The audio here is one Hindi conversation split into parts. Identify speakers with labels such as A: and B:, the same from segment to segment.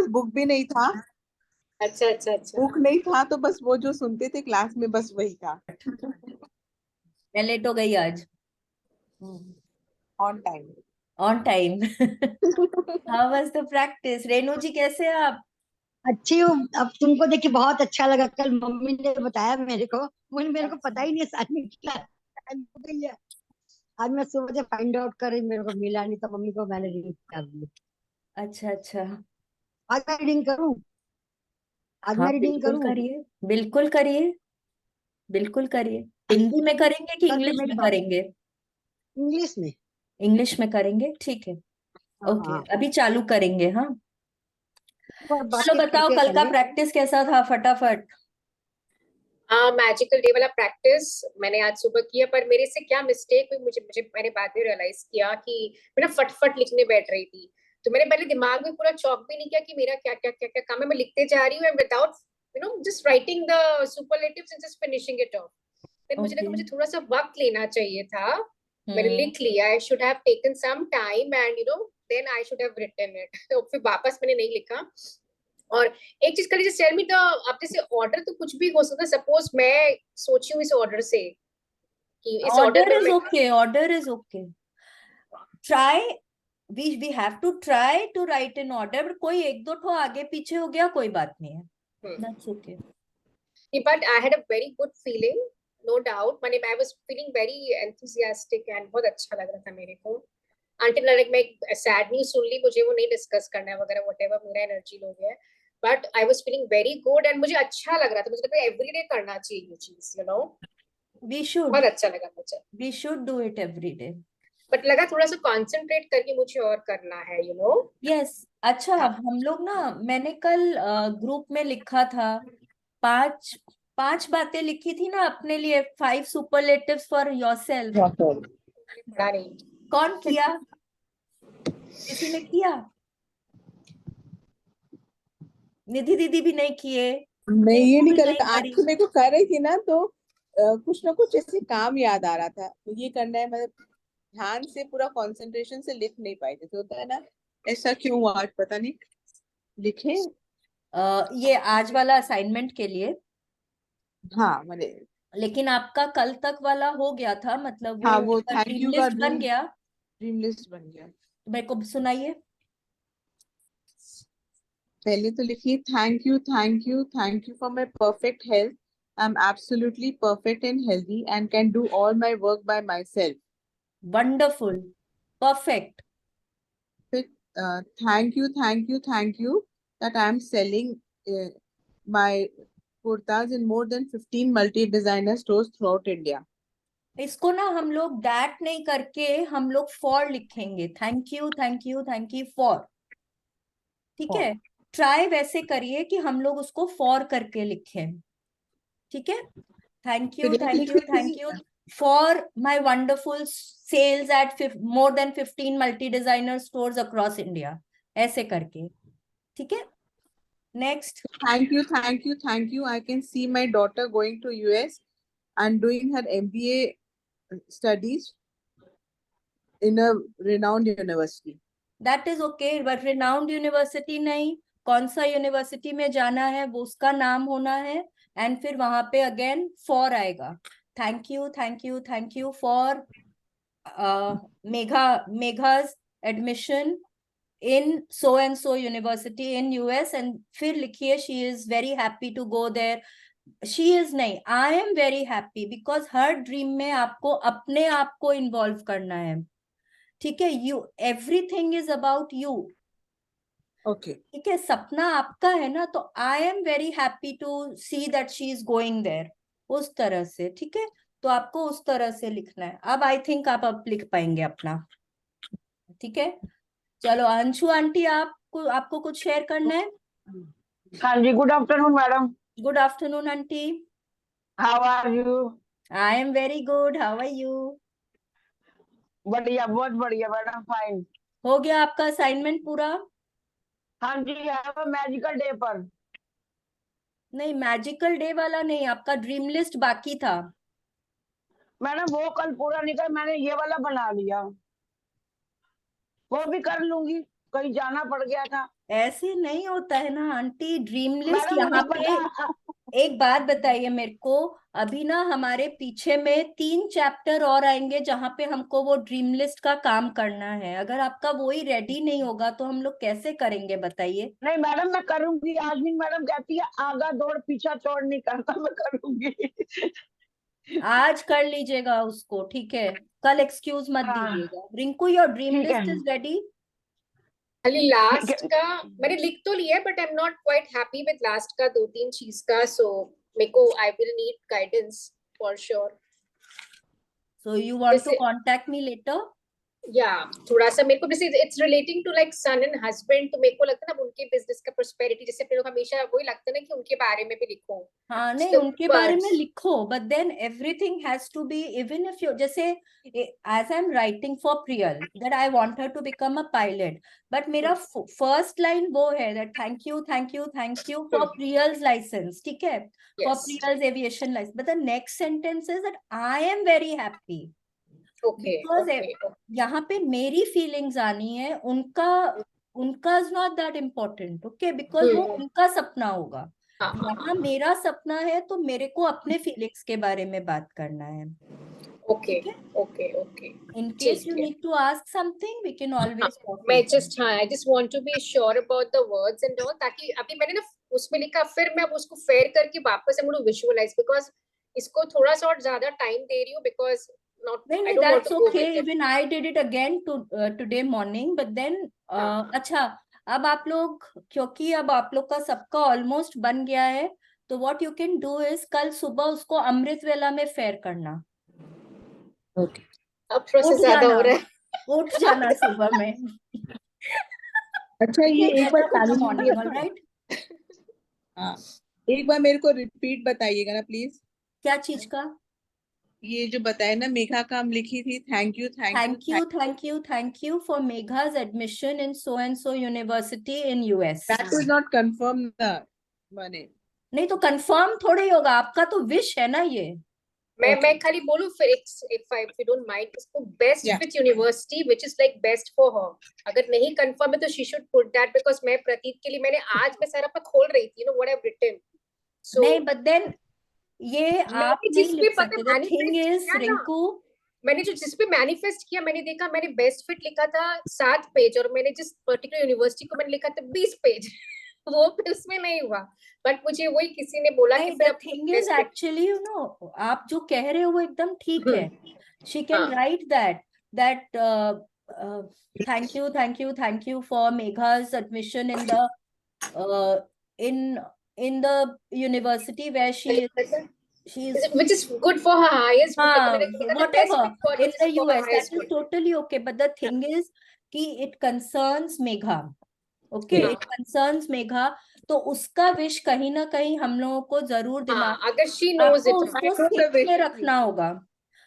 A: पास बुक भी नहीं था।
B: अच्छा अच्छा अच्छा।
A: बुक नहीं था तो बस वो जो सुनते थे क्लास में बस वही था।
B: मैं लेट हो गई आज।
A: On time.
B: On time. How was the practice? Renu ji कैसे हैं आप?
C: अच्छी हूँ। अब तुमको देख के बहुत अच्छा लगा। कल मम्मी ने बताया मेरे को पता ही नहीं असाइनमेंट क्या टाइम हो गई है। आज मैं सुबह से फाइंड आउट कर रही, मेरे को मिला नहीं तो मम्मी को मैंने रीड कर दिया।
B: अच्छा अच्छा।
C: आज मैं रीडिंग करूँ? आज
B: हाँ
C: मैं रीडिंग
B: बिल्कुल
C: करूँ?
B: करिए, बिल्कुल करिए, बिल्कुल करिए। हिंदी में करेंगे कि
C: कल तो
B: इंग्लिश
C: मेरी
B: में
C: बात
B: करेंगे?
C: इंग्लिश में।
B: इंग्लिश में करेंगे, ठीक है। ओके,
C: हाँ,
B: अभी चालू करेंगे। हाँ
C: पर
B: चलो
C: बाकी
B: बताओ,
C: करके
B: कल
C: कर
B: का
C: ले।
B: प्रैक्टिस कैसा था, फटाफट।
D: हाँ, मैजिकल डे वाला प्रैक्टिस मैंने आज सुबह किया, पर मेरे से क्या मिस्टेक हुई, मुझे मुझे मैंने बाद में रियलाइज किया कि मैं ना फटफट लिखने बैठ रही थी। तो मैंने पहले दिमाग में पूरा चौक भी नहीं किया कि मेरा क्या क्या क्या क्या काम है। मैं लिखते जा रही हूँ without just writing the superlatives and just finishing it of. फिर मुझे लगा
B: ओके।
D: मुझे थोड़ा सा वक्त लेना चाहिए था। मैंने
B: हम्म।
D: लिख लिया, I should have taken some time and then I should have written it. तो फिर वापस मैंने नहीं लिखा। और एक चीज करिए, टेल मी द, आप जैसे ऑर्डर तो कुछ भी हो सकता है। सपोज मैं सोची हूँ इस ऑर्डर से कि इस ऑर्डर
B: ऑर्डर
D: में
B: इज
D: मैं,
B: okay, order is okay. Try, we have to try to write in order. कोई एक दो ठो आगे पीछे हो गया, कोई बात नहीं है, that's okay.
D: But I had a very good feeling, no doubt. मैंने I was feeling very enthusiastic and बहुत अच्छा लग रहा था मेरे को। अंटिल लाइक मैं सैड न्यूज सुन ली, मुझे वो नहीं डिस्कस करना है वगैरह व्हाटएवर, मेरा एनर्जी लो गया। But I was feeling very good and मुझे अच्छा लग रहा था। मुझे लगता है एवरीडे करना चाहिए ये चीज,
B: वी शुड,
D: बहुत अच्छा लगा मुझे।
B: We should do it every day.
D: But लगा थोड़ा सा कंसंट्रेट करके मुझे और करना है
B: यस। अच्छा,
D: हाँ।
B: हम लोग ना, मैंने कल ग्रुप में लिखा था, पांच पांच बातें लिखी थी ना अपने लिए, 5 सुपरलेटिव्स फॉर योरसेल्फ।
D: पढ़ा नहीं।
B: कौन किया? किसी ने किया? निधि दीदी भी नहीं किए,
A: मैं ये
B: टीपू
A: नहीं
B: भी
A: कर रही
B: नहीं
A: था आज
B: करी।
A: तो, मेरे को कर रही थी ना तो कुछ ना कुछ ऐसे काम याद आ रहा था तो ये करना है, मतलब ध्यान से पूरा कंसंट्रेशन से लिख नहीं पाई थी, तो होता है ना। ऐसा क्यों हुआ आज पता नहीं। लिखे।
B: ये आज वाला असाइनमेंट के लिए।
A: हाँ मैंने।
B: लेकिन आपका कल तक वाला हो गया था, मतलब
A: हाँ
B: वो
A: वो थैंक
B: ड्रीम
A: यू का
B: लिस्ट बन गया।
A: ड्रीम लिस्ट बन गया।
B: मेरे को सुनाइए।
A: पहले तो लिखिए, thank you thank you thank you for my perfect health. I am absolutely perfect and healthy and can do all my work by my self.
B: Wonderful, perfect.
A: फिर thank you that I am selling my kurtas in more than 15 multi-designer stores throughout India.
B: इसको ना हम लोग दैट नहीं करके हम लोग फॉर लिखेंगे। Thank you thank you thank you for, ठीक है। ट्राई वैसे करिए कि हम लोग उसको फॉर करके लिखें, ठीक है। थैंक
A: फिर
B: यू
A: एक
B: थैंक यू
A: लिखी
B: थैंक
A: थी,
B: you for my wonderful sales at more than 15 multi designer stores across India, ऐसे करके, ठीक है। Next.
A: thank you. I can see my daughter going to US and doing her MBA studies in a renowned university.
B: That is okay, but renowned university नहीं, कौन सा यूनिवर्सिटी में जाना है वो उसका नाम होना है। एंड फिर वहां पे अगेन फॉर आएगा। Thank you thank you thank you for Megha's admission in so and so university in US, and फिर लिखिए she is very happy to go there. she is नहीं, I am very happy because her dream में आपको अपने आप को इन्वॉल्व करना है, ठीक है। You, everything is about you,
A: Okay.
B: ठीक है। सपना आपका है ना, तो I am very happy to see that she is going there, उस तरह से, ठीक है। तो आपको उस तरह से लिखना है। अब आई थिंक आप अब लिख पाएंगे अपना, ठीक है। चलो अंशु आंटी, आपको कुछ शेयर करना है?
E: हाँ जी, good afternoon madam.
B: Good afternoon aunty.
E: How are you?
B: I am very good, how are you?
E: बढ़िया, बहुत बढ़िया मैडम, फाइन।
B: हो गया आपका असाइनमेंट पूरा?
E: हाँ जी, मैजिकल डे पर।
B: नहीं, मैजिकल डे वाला नहीं, आपका ड्रीम लिस्ट बाकी था।
E: मैडम वो कल पूरा नहीं कर, मैंने ये वाला बना लिया, वो भी कर लूंगी, कहीं जाना पड़ गया था।
B: ऐसे नहीं होता है ना आंटी, ड्रीम लिस्ट
E: मैडम
B: यहाँ
E: मुझे
B: पे।
E: पता।
B: एक बात बताइए मेरे को, अभी ना हमारे पीछे में 3 चैप्टर और आएंगे जहां पे हमको वो ड्रीम लिस्ट का काम करना है। अगर आपका वो ही रेडी नहीं होगा तो हम लोग कैसे करेंगे बताइए।
E: नहीं मैडम मैं करूंगी, आजमीन मैडम कहती है आगा दौड़ पीछा छोड़ नहीं करता, मैं करूंगी।
B: आज कर लीजिएगा उसको, ठीक है, कल एक्सक्यूज मत
E: हाँ
B: दीजिएगा। रिंकू, योर ड्रीम
E: ठीक है
B: लिस्ट इज रेडी?
D: खाली
E: ठीक
D: लास्ट
E: है।
D: का मैंने लिख तो लिया है, but I am not quite happy with last का 2-3 चीज का, सो मेरे को I will need guidance for sure.
B: So you want to
D: जैसे
B: कांटेक्ट मी लेटर?
D: या थोड़ा सा मेरे को जैसे it's relating to like son and husband, तो मेरे को लगता है ना उनके बिजनेस का प्रोस्पेरिटी, जैसे अपने लोग हमेशा वही लगता है ना कि उनके बारे में भी लिखो।
B: हाँ नहीं,
D: So
B: उनके बारे में
D: words.
B: लिखो, but then everything has to be, even if you, जैसे as I am writing for Priyal that I want her to become a pilot, but मेरा फर्स्ट लाइन वो है that thank you thank you thank you for Priyal's license, ठीक है, for
D: Yes.
B: Priyal's aviation license, but the next sentence is that I am very happy,
D: Okay.
B: Because
D: Okay.
B: यहाँ पे मेरी फीलिंग्स आनी है, उनका उनका is not that important, okay, because वो
D: हम्म।
B: उनका सपना होगा।
D: हाँ हाँ
B: यहाँ
D: हाँ।
B: मेरा सपना है तो मेरे को अपने फीलिंग्स के बारे में बात करना है,
D: Okay.
B: ठीक है।
D: Okay. Okay.
B: इन केस
D: ठीक
B: यू
D: है।
B: Need to ask something we can
D: हाँ,
B: ऑलवेज टॉक
D: मैं
B: लेटर।
D: जस्ट हाँ I just want to be sure about the words and all, ताकि अभी मैंने ना उसमें लिखा, फिर मैं अब उसको फेयर करके वापस से मुझे विजुअलाइज, बिकॉज इसको थोड़ा सा और ज्यादा टाइम दे रही हूँ, बिकॉज नॉट
B: नहीं
D: आई
B: नहीं,
D: don't want
B: that's
D: to go
B: okay,
D: with it.
B: Even I did it again today morning, but then
D: हाँ
B: अच्छा, अब आप लोग, क्योंकि अब आप लोग का सबका ऑलमोस्ट बन गया है, तो what you can do is कल सुबह उसको अमृत वेला में फेयर करना।
A: ओके।
D: अब थोड़ा सा
B: उठ
D: ज्यादा
B: जाना,
D: हो रहा है।
B: उठ जाना सुबह में।
A: अच्छा, ये एक
B: गेट
A: बार
B: up in the
A: challenge
B: morning, alright.
A: हाँ, एक बार मेरे को रिपीट बताइएगा ना प्लीज।
B: क्या चीज का?
A: ये जो बताया ना, मेघा का हम लिखी थी, thank you thank you
B: Thank you, thank you, thank you for Megha's admission in so and so university in US.
A: That is not confirm the मने।
B: नहीं तो कंफर्म थोड़ा ही होगा, आपका तो विश है ना ये।
D: मैं खाली बोलूं फिर, इफ यू डोंट माइंड, इसको best
A: Yeah.
D: With university which is like best for her. अगर नहीं कंफर्म है तो she should put that, because मैं प्रतीक के लिए मैंने आज मैं सारा पर खोल रही थी, you know what I have written, so
B: नहीं, बट देन ये आप
D: मैंने
B: नहीं
D: जिस पे
B: लिख
D: पता
B: सकते। द थिंग
D: मैनिफेस्ट
B: इज
D: किया ना,
B: रिंकू,
D: मैंने जो जिस पे मैनिफेस्ट किया, मैंने देखा मैंने बेस्ट फिट लिखा था 7 पेज, और मैंने जिस पर्टिकुलर यूनिवर्सिटी को मैंने लिखा था 20 पेज। वो फिर उसमें नहीं हुआ, बट मुझे वही किसी ने बोला कि
B: नहीं,
D: फिर
B: द
D: अब
B: thing is
D: best fit.
B: Actually you know, आप जो कह रहे हो वो एकदम ठीक है। शी कैन
D: हाँ
B: right that thank you thank you for Megha's admission in the in the university where she is
D: which is good for her highest good, like मैंने बोला ना best
B: whatever
D: fit for
B: in
D: which is
B: the
D: for her
B: US, that
D: highest
B: is
D: good.
B: totally okay, but the thing is कि it concerns Megha, okay,
A: Yeah.
B: it concerns Megha, तो उसका विश कहीं ना कहीं हम लोगों को जरूर दिमाग,
D: हाँ अगर she knows
B: आपको
D: it,
B: उसको
A: I know the
B: स्थिति में
A: wish.
B: रखना होगा।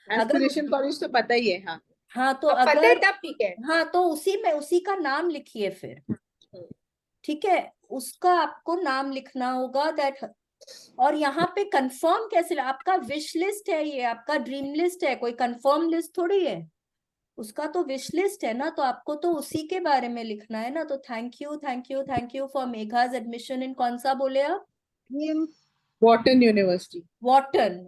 B: अगर
A: एस्पिरेशन कॉलेज तो पता ही है। हाँ।
B: हाँ तो
D: अब पता है
B: अगर,
D: तब ठीक है।
B: हाँ तो उसी में उसी का नाम लिखिए फिर, ठीक है, उसका आपको नाम लिखना होगा दैट। और यहाँ पे कंफर्म कैसे, आपका विश लिस्ट है ये, आपका ड्रीम लिस्ट है, कोई कंफर्म लिस्ट थोड़ी है, उसका तो विश लिस्ट है ना, तो आपको तो उसी के बारे में लिखना है ना। तो thank you thank you thank you for Megha's admission in, कौन सा बोले आप?
A: Wharton university.
B: Wharton,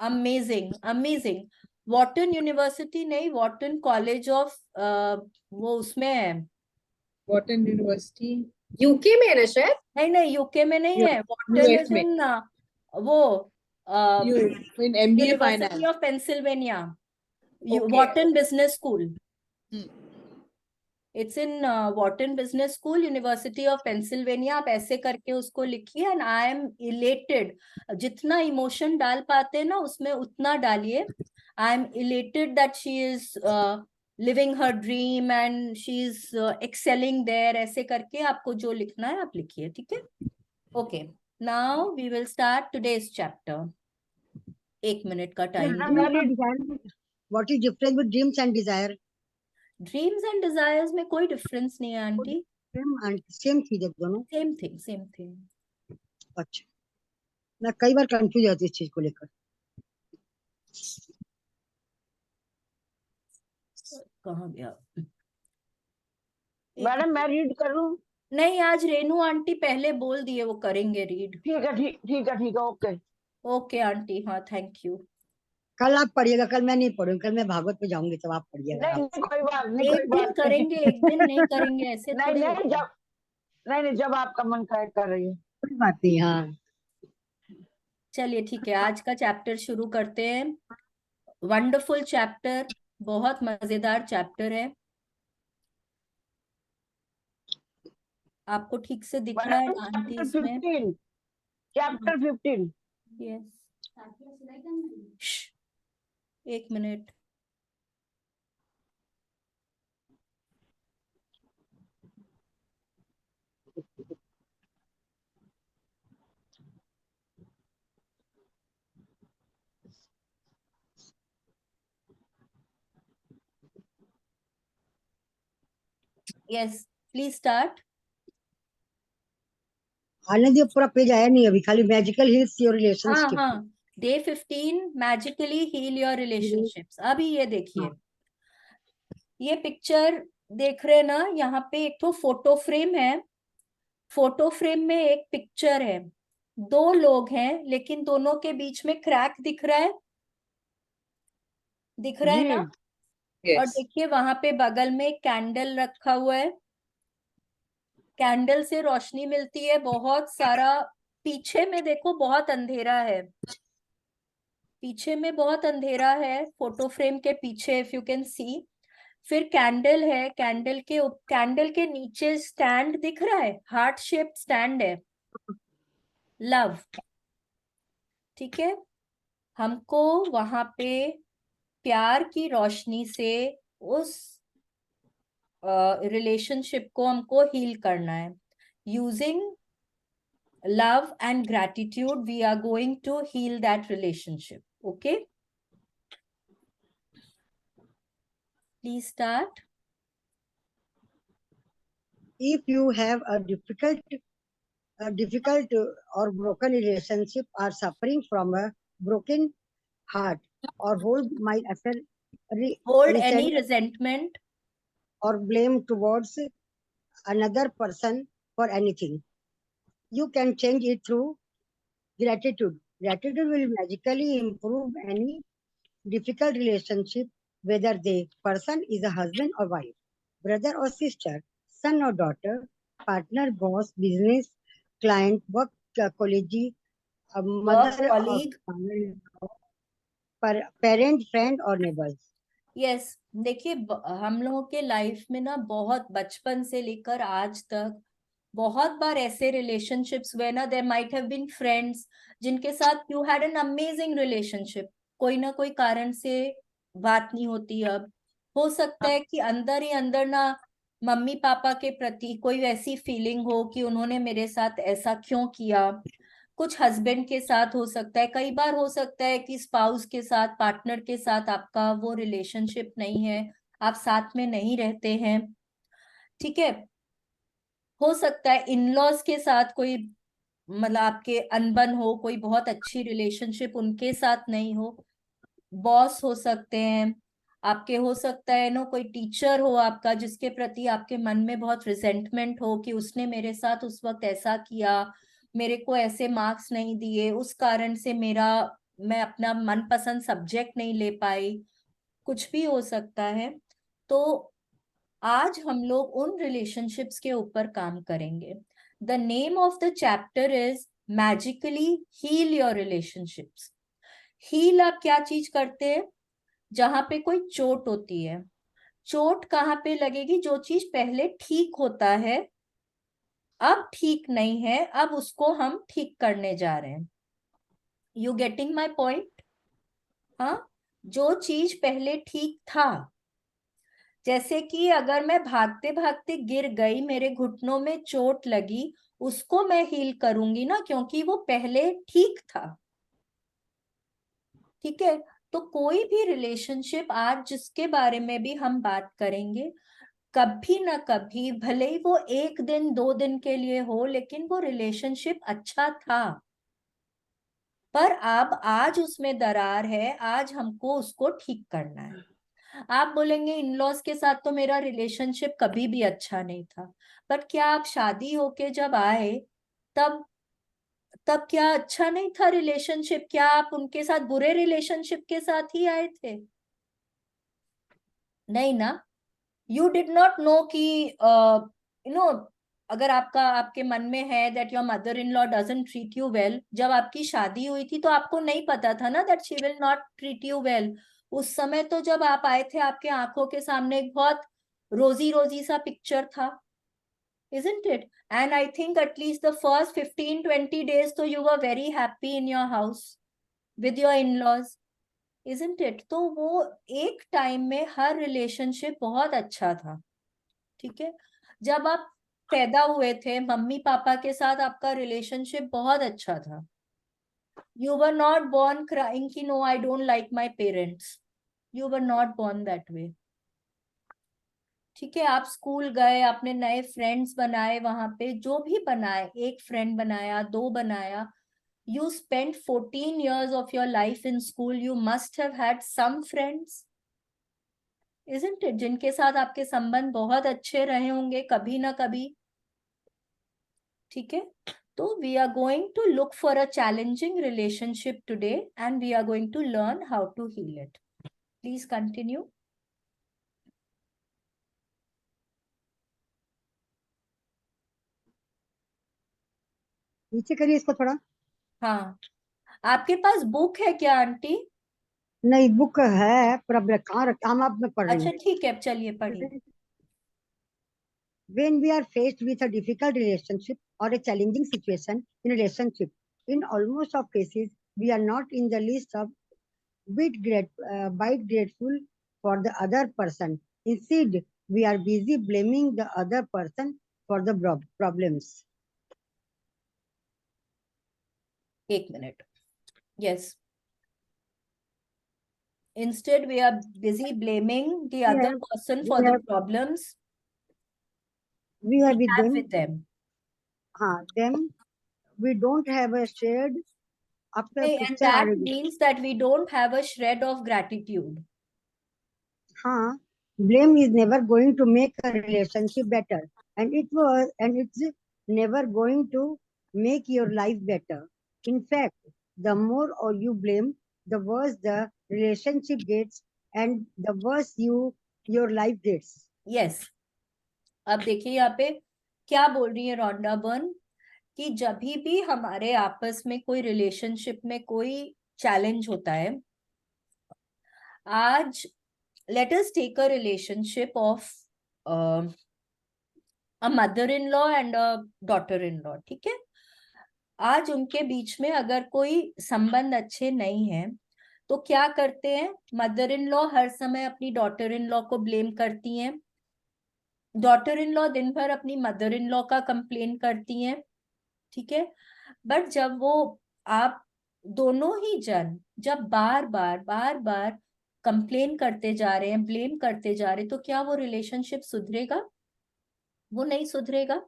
B: amazing amazing, Wharton university नहीं, वॉटन कॉलेज ऑफ वो उसमें है,
A: वॉटन यूनिवर्सिटी
D: यूके में है ना शायद।
B: नहीं नहीं यूके में नहीं है, वॉटन
A: यूएस
B: इज
A: में।
B: इन वो
A: you in MBA
B: university
A: finance.
B: Of Pennsylvania,
D: Okay.
B: Wharton business school,
A: Hmm.
B: It's in Wharton business school, university of Pennsylvania, आप ऐसे करके उसको लिखिए। एंड आई एम इलेटेड, जितना इमोशन डाल पाते हैं ना उसमें उतना डालिए। I am elated that she is living her dream and she is excelling there, ऐसे करके आपको जो लिखना है आप लिखिए, ठीक है। Okay, now we will start today's chapter. 1 minute का टाइम दो।
C: What is difference with dreams and desire?
B: Dreams and desires में कोई डिफरेंस नहीं है आंटी,
C: सेम चीज है दोनों।
B: Same thing same thing.
C: अच्छा, मैं कई बार कंफ्यूज होती हूँ इस चीज को लेकर।
B: कहाँ गया?
E: मैडम मैं रीड करूं?
B: नहीं, आज रेनू आंटी पहले बोल दिए वो करेंगे रीड।
E: ठीक है, ठीक है, ओके।
B: ओके आंटी, हाँ थैंक यू।
C: कल आप पढ़िएगा, कल मैं नहीं पढ़ूंगी, कल मैं भागवत पे जाऊंगी, तब आप पढ़िएगा
E: नहीं
C: आराम
E: नहीं,
C: से।
E: कोई बात नहीं,
B: एक
E: कोई
B: दिन
E: बात नहीं।
B: करेंगे, एक दिन नहीं करेंगे, ऐसे
E: नहीं
B: थोड़ी
E: नहीं,
B: होता है।
E: नहीं, जब आपका मन कर रही है।
C: कोई बात नहीं, हाँ।
B: चलिए ठीक है, आज का चैप्टर शुरू करते हैं। वंडरफुल चैप्टर, बहुत मजेदार चैप्टर है। आपको ठीक से दिख रहा है
E: मैडम
B: आंटी
E: चैप्टर
B: इसमें?
E: 15, चैप्टर 15।
B: यस, एक मिनट। Yes, please start.
C: आनंद, ये पूरा पेज आया नहीं अभी, खाली मैजिकल हील्स योर
B: हाँ
C: रिलेशनशिप।
B: हाँ, day 15 magically heal your relationships. अभी ये देखिए, ये पिक्चर देख रहे हैं ना, यहाँ पे एक तो फोटो फ्रेम है। फोटो फ्रेम में एक पिक्चर है, दो लोग हैं लेकिन दोनों के बीच में क्रैक दिख रहा है, दिख रहा है
E: जी
B: ना? और
A: यस,
B: देखिए वहां पे बगल में एक कैंडल रखा हुआ है, कैंडल से रोशनी मिलती है बहुत सारा। पीछे में देखो बहुत अंधेरा है, पीछे में बहुत अंधेरा है, फोटो फ्रेम के पीछे, इफ यू कैन सी। फिर कैंडल है, कैंडल के नीचे स्टैंड दिख रहा है, हार्ट शेप्ड स्टैंड है, लव। ठीक है, हमको वहां पे प्यार की रोशनी से उस रिलेशनशिप को हमको हील करना है। Using love and gratitude, we are going to heal that relationship. Okay, please start.
C: If you have a difficult or broken relationship, or suffering from a broken heart, or hold my
B: Hold any
C: resent
B: resentment.
C: or blame towards another person for anything, you can change it through gratitude. Gratitude will magically improve any difficult relationship, whether the person is a husband or wife, brother or sister, son or daughter, partner, boss, business, client, work colleague, a
B: Work
C: mother or
B: colleague.
C: father, parent, friend or neighbors.
B: Yes, देखिए हम लोगों के लाइफ में ना बहुत बचपन से लेकर आज तक बहुत बार ऐसे रिलेशनशिप्स हुए ना, there might have been friends जिनके साथ you had an amazing relationship, कोई ना कोई कारण से बात नहीं होती। अब हो सकता है कि अंदर ही अंदर ना मम्मी पापा के प्रति कोई वैसी फीलिंग हो कि उन्होंने मेरे साथ ऐसा क्यों किया। कुछ हस्बैंड के साथ हो सकता है, कई बार हो सकता है कि स्पाउस के साथ, पार्टनर के साथ आपका वो रिलेशनशिप नहीं है, आप साथ में नहीं रहते हैं। ठीक है, हो सकता है इन लॉज के साथ कोई, मतलब आपके अनबन हो, कोई बहुत अच्छी रिलेशनशिप उनके साथ नहीं हो। बॉस हो सकते हैं आपके, हो सकता है नो कोई टीचर हो आपका जिसके प्रति आपके मन में बहुत रिजेंटमेंट हो कि उसने मेरे साथ उस वक्त ऐसा किया, मेरे को ऐसे मार्क्स नहीं दिए, उस कारण से मैं अपना मनपसंद सब्जेक्ट नहीं ले पाई, कुछ भी हो सकता है। तो आज हम लोग उन रिलेशनशिप्स के ऊपर काम करेंगे। The name of the chapter is magically heal your relationships. Heal आप क्या चीज करते हैं? जहां पे कोई चोट होती है, चोट कहाँ पे लगेगी? जो चीज पहले ठीक होता है अब ठीक नहीं है, अब उसको हम ठीक करने जा रहे हैं। You getting my point? हाँ, जो चीज पहले ठीक था, जैसे कि अगर मैं भागते भागते गिर गई, मेरे घुटनों में चोट लगी, उसको मैं हील करूंगी ना, क्योंकि वो पहले ठीक था। ठीक है, तो कोई भी रिलेशनशिप आज जिसके बारे में भी हम बात करेंगे, कभी ना कभी, भले ही वो एक दिन दो दिन के लिए हो, लेकिन वो रिलेशनशिप अच्छा था। पर अब आज उसमें दरार है, आज हमको उसको ठीक करना है। आप बोलेंगे इन लॉज के साथ तो मेरा रिलेशनशिप कभी भी अच्छा नहीं था, पर क्या आप शादी होके जब आए तब तब क्या अच्छा नहीं था रिलेशनशिप? क्या आप उनके साथ बुरे रिलेशनशिप के साथ ही आए थे? नहीं ना। यू डिड नॉट नो कि अगर आपके मन में है that your mother in law doesn't treat you well, जब आपकी शादी हुई थी तो आपको नहीं पता था ना that she will not treat you well. उस समय तो जब आप आए थे आपके आंखों के सामने एक बहुत रोजी रोजी सा पिक्चर था, isn't it? And I think at least the first 15-20 days so you were very happy in your house with your in-laws, isn't it? तो वो एक टाइम में हर रिलेशनशिप बहुत अच्छा था, ठीक है। जब आप पैदा हुए थे मम्मी पापा के साथ आपका रिलेशनशिप बहुत अच्छा था। You were not born crying कि no I don't like my parents. You were not born that way. ठीक है, आप स्कूल गए, आपने नए फ्रेंड्स बनाए, वहां पे जो भी बनाए, एक फ्रेंड बनाया, दो बनाया, you spent 14 years of your life in school, you must have had some friends, isn't it? जिनके साथ आपके संबंध बहुत अच्छे रहे होंगे कभी ना कभी, ठीक है। तो we are going to look for a challenging relationship today and we are going to learn how to heal it. Please continue.
C: नीचे करिए इसको थोड़ा।
B: हाँ, आपके पास बुक है क्या आंटी?
C: नहीं, बुक है, पर कहाँ रखा, हम आप में पढ़ रही
B: अच्छा ठीक है, चलिए पढ़िए।
C: हूँ। When we are faced with a difficult relationship or a challenging situation in a relationship, in almost of cases, we are not in the least of bit grateful for the other person. Instead, we are busy blaming the other person for the problems.
B: एक minute. Yes. Instead, we are busy blaming the other
C: Yes,
B: person
C: we
B: for the
C: have
B: problems
C: we have
B: we
C: with
B: have
C: them.
B: with them.
C: Them we don't have a shared after
B: And
C: picture
B: that
C: already.
B: means that we don't have a shred of gratitude.
C: Blame is never going to make a relationship better, and it's never going to make your life better. In fact, the more or you blame, the worse the relationship gets, and the worse your life gets.
B: Yes. अब देखिए यहाँ पे क्या बोल रही है रोंडा बर्न, कि जब भी हमारे आपस में कोई रिलेशनशिप में कोई चैलेंज होता है, आज let us take a relationship of a mother-in-law and a daughter-in-law, ठीक है। आज उनके बीच में अगर कोई संबंध अच्छे नहीं है तो क्या करते हैं, मदर इन लॉ हर समय अपनी डॉटर इन लॉ को ब्लेम करती हैं, डॉटर इन लॉ दिन भर अपनी मदर इन लॉ का कंप्लेन करती हैं, ठीक है। बट जब वो आप दोनों ही जन जब बार बार कंप्लेन करते जा रहे हैं, ब्लेम करते जा रहे हैं, तो क्या वो रिलेशनशिप सुधरेगा? वो नहीं सुधरेगा।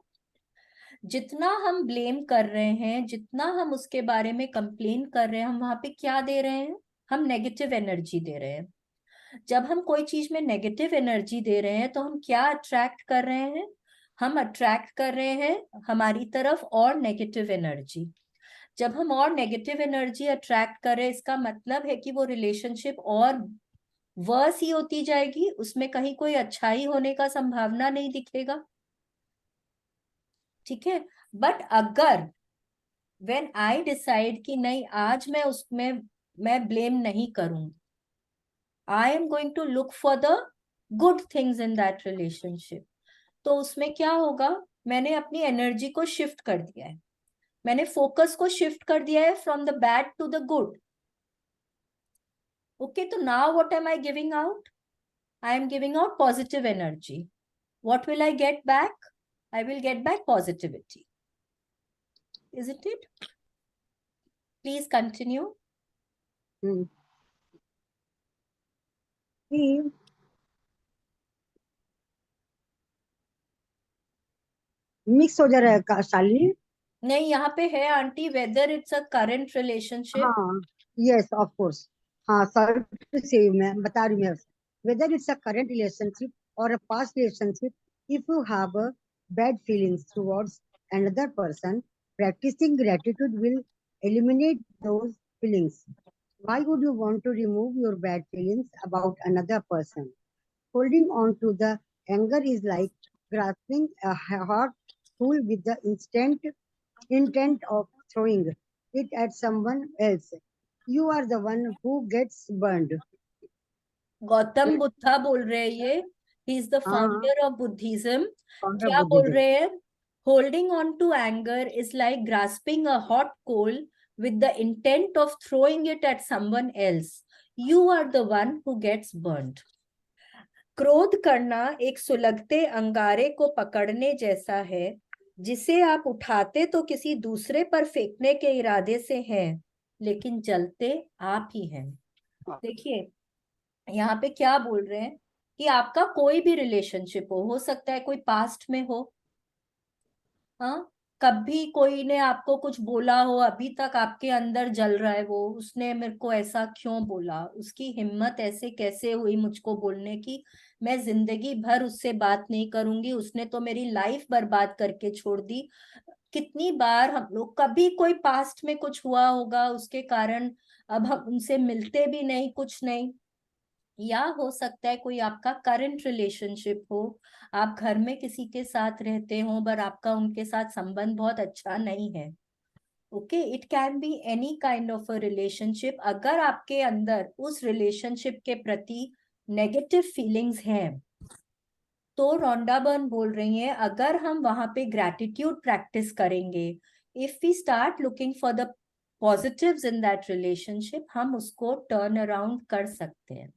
B: जितना हम ब्लेम कर रहे हैं, जितना हम उसके बारे में कंप्लेन कर रहे हैं, हम वहां पे क्या दे रहे हैं? हम नेगेटिव एनर्जी दे रहे हैं। जब हम कोई चीज में नेगेटिव एनर्जी दे रहे हैं तो हम क्या अट्रैक्ट कर रहे हैं? हम अट्रैक्ट कर रहे हैं हमारी तरफ और नेगेटिव एनर्जी। जब हम और नेगेटिव एनर्जी अट्रैक्ट कर रहे हैं, इसका मतलब है कि वो रिलेशनशिप और वर्स ही होती जाएगी, उसमें कहीं कोई अच्छाई होने का संभावना नहीं दिखेगा, ठीक है। बट अगर when I decide कि नहीं, आज मैं उसमें मैं ब्लेम नहीं करूंगी, I am going to look for the good things in that relationship, तो उसमें क्या होगा? मैंने अपनी एनर्जी को शिफ्ट कर दिया है, मैंने फोकस को शिफ्ट कर दिया है from the bad to the good. Okay, तो now what am I giving out? I am giving out positive energy. What will I get back? I will get back positivity, isn't it? Please continue.
C: Mix हो जा रहा है शालिनी।
B: नहीं, यहाँ पे है aunty, whether it's a current relationship.
C: Yes of course. Sorry से मैं बता रही हूँ। whether it's a current relationship or a past relationship. If you have bad feelings towards another person, practicing gratitude will eliminate those feelings. Why would you want to remove your bad feelings about another person? Holding on to the anger is like grasping a hot tool with the intent of throwing it at someone else. You are the one who gets burned.
B: Gautam Buddha बोल रहे हैं ये, ही इज द
C: हाँ,
B: फाउंडर ऑफ बुद्धिज्म.
C: founder
B: क्या बोल
C: Buddhism.
B: रहे हैं? Holding on to anger is like grasping a hot coal with the intent of throwing it at someone else. You are the one who gets burned. क्रोध करना एक सुलगते अंगारे को पकड़ने जैसा है, जिसे आप उठाते तो किसी दूसरे पर फेंकने के इरादे से हैं, लेकिन जलते आप ही हैं. देखिए यहाँ पे क्या बोल रहे हैं कि आपका कोई भी रिलेशनशिप हो सकता है कोई पास्ट में हो, हाँ, कभी कोई ने आपको कुछ बोला हो, अभी तक आपके अंदर जल रहा है वो, उसने मेरे को ऐसा क्यों बोला, उसकी हिम्मत ऐसे कैसे हुई मुझको बोलने की, मैं जिंदगी भर उससे बात नहीं करूंगी, उसने तो मेरी लाइफ बर्बाद करके छोड़ दी. कितनी बार हम लोग, कभी कोई पास्ट में कुछ हुआ होगा उसके कारण अब हम उनसे मिलते भी नहीं, कुछ नहीं. या हो सकता है कोई आपका करंट रिलेशनशिप हो, आप घर में किसी के साथ रहते हो पर आपका उनके साथ संबंध बहुत अच्छा नहीं है. Okay, it can be any kind of a relationship. अगर आपके अंदर उस रिलेशनशिप के प्रति नेगेटिव फीलिंग्स हैं, तो रोंडा बर्न बोल रही हैं अगर हम वहां पे ग्रैटिट्यूड प्रैक्टिस करेंगे, if we start looking for the positives in that relationship, हम उसको टर्न अराउंड कर सकते हैं.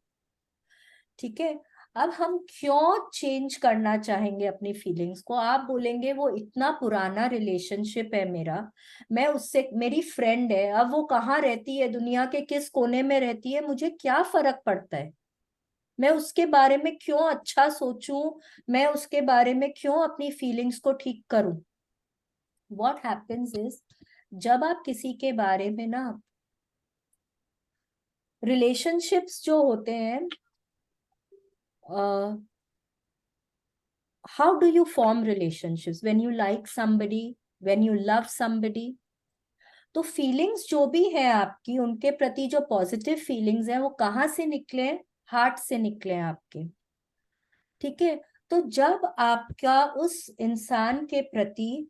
B: ठीक है, अब हम क्यों चेंज करना चाहेंगे अपनी फीलिंग्स को? आप बोलेंगे वो इतना पुराना रिलेशनशिप है मेरा, मैं उससे, मेरी फ्रेंड है, अब वो कहाँ रहती है, दुनिया के किस कोने में रहती है, मुझे क्या फर्क पड़ता है, मैं उसके बारे में क्यों अच्छा सोचूं, मैं उसके बारे में क्यों अपनी फीलिंग्स को ठीक करूं. व्हाट हैपेंस इज, जब आप किसी के बारे में ना, रिलेशनशिप्स जो होते हैं, how do you form relationships? When you like somebody, when you love somebody, तो फीलिंग्स जो भी है आपकी उनके प्रति, जो पॉजिटिव फीलिंग्स है वो कहाँ से निकले? हार्ट से निकले आपके. ठीक है, तो जब आपका उस इंसान के प्रति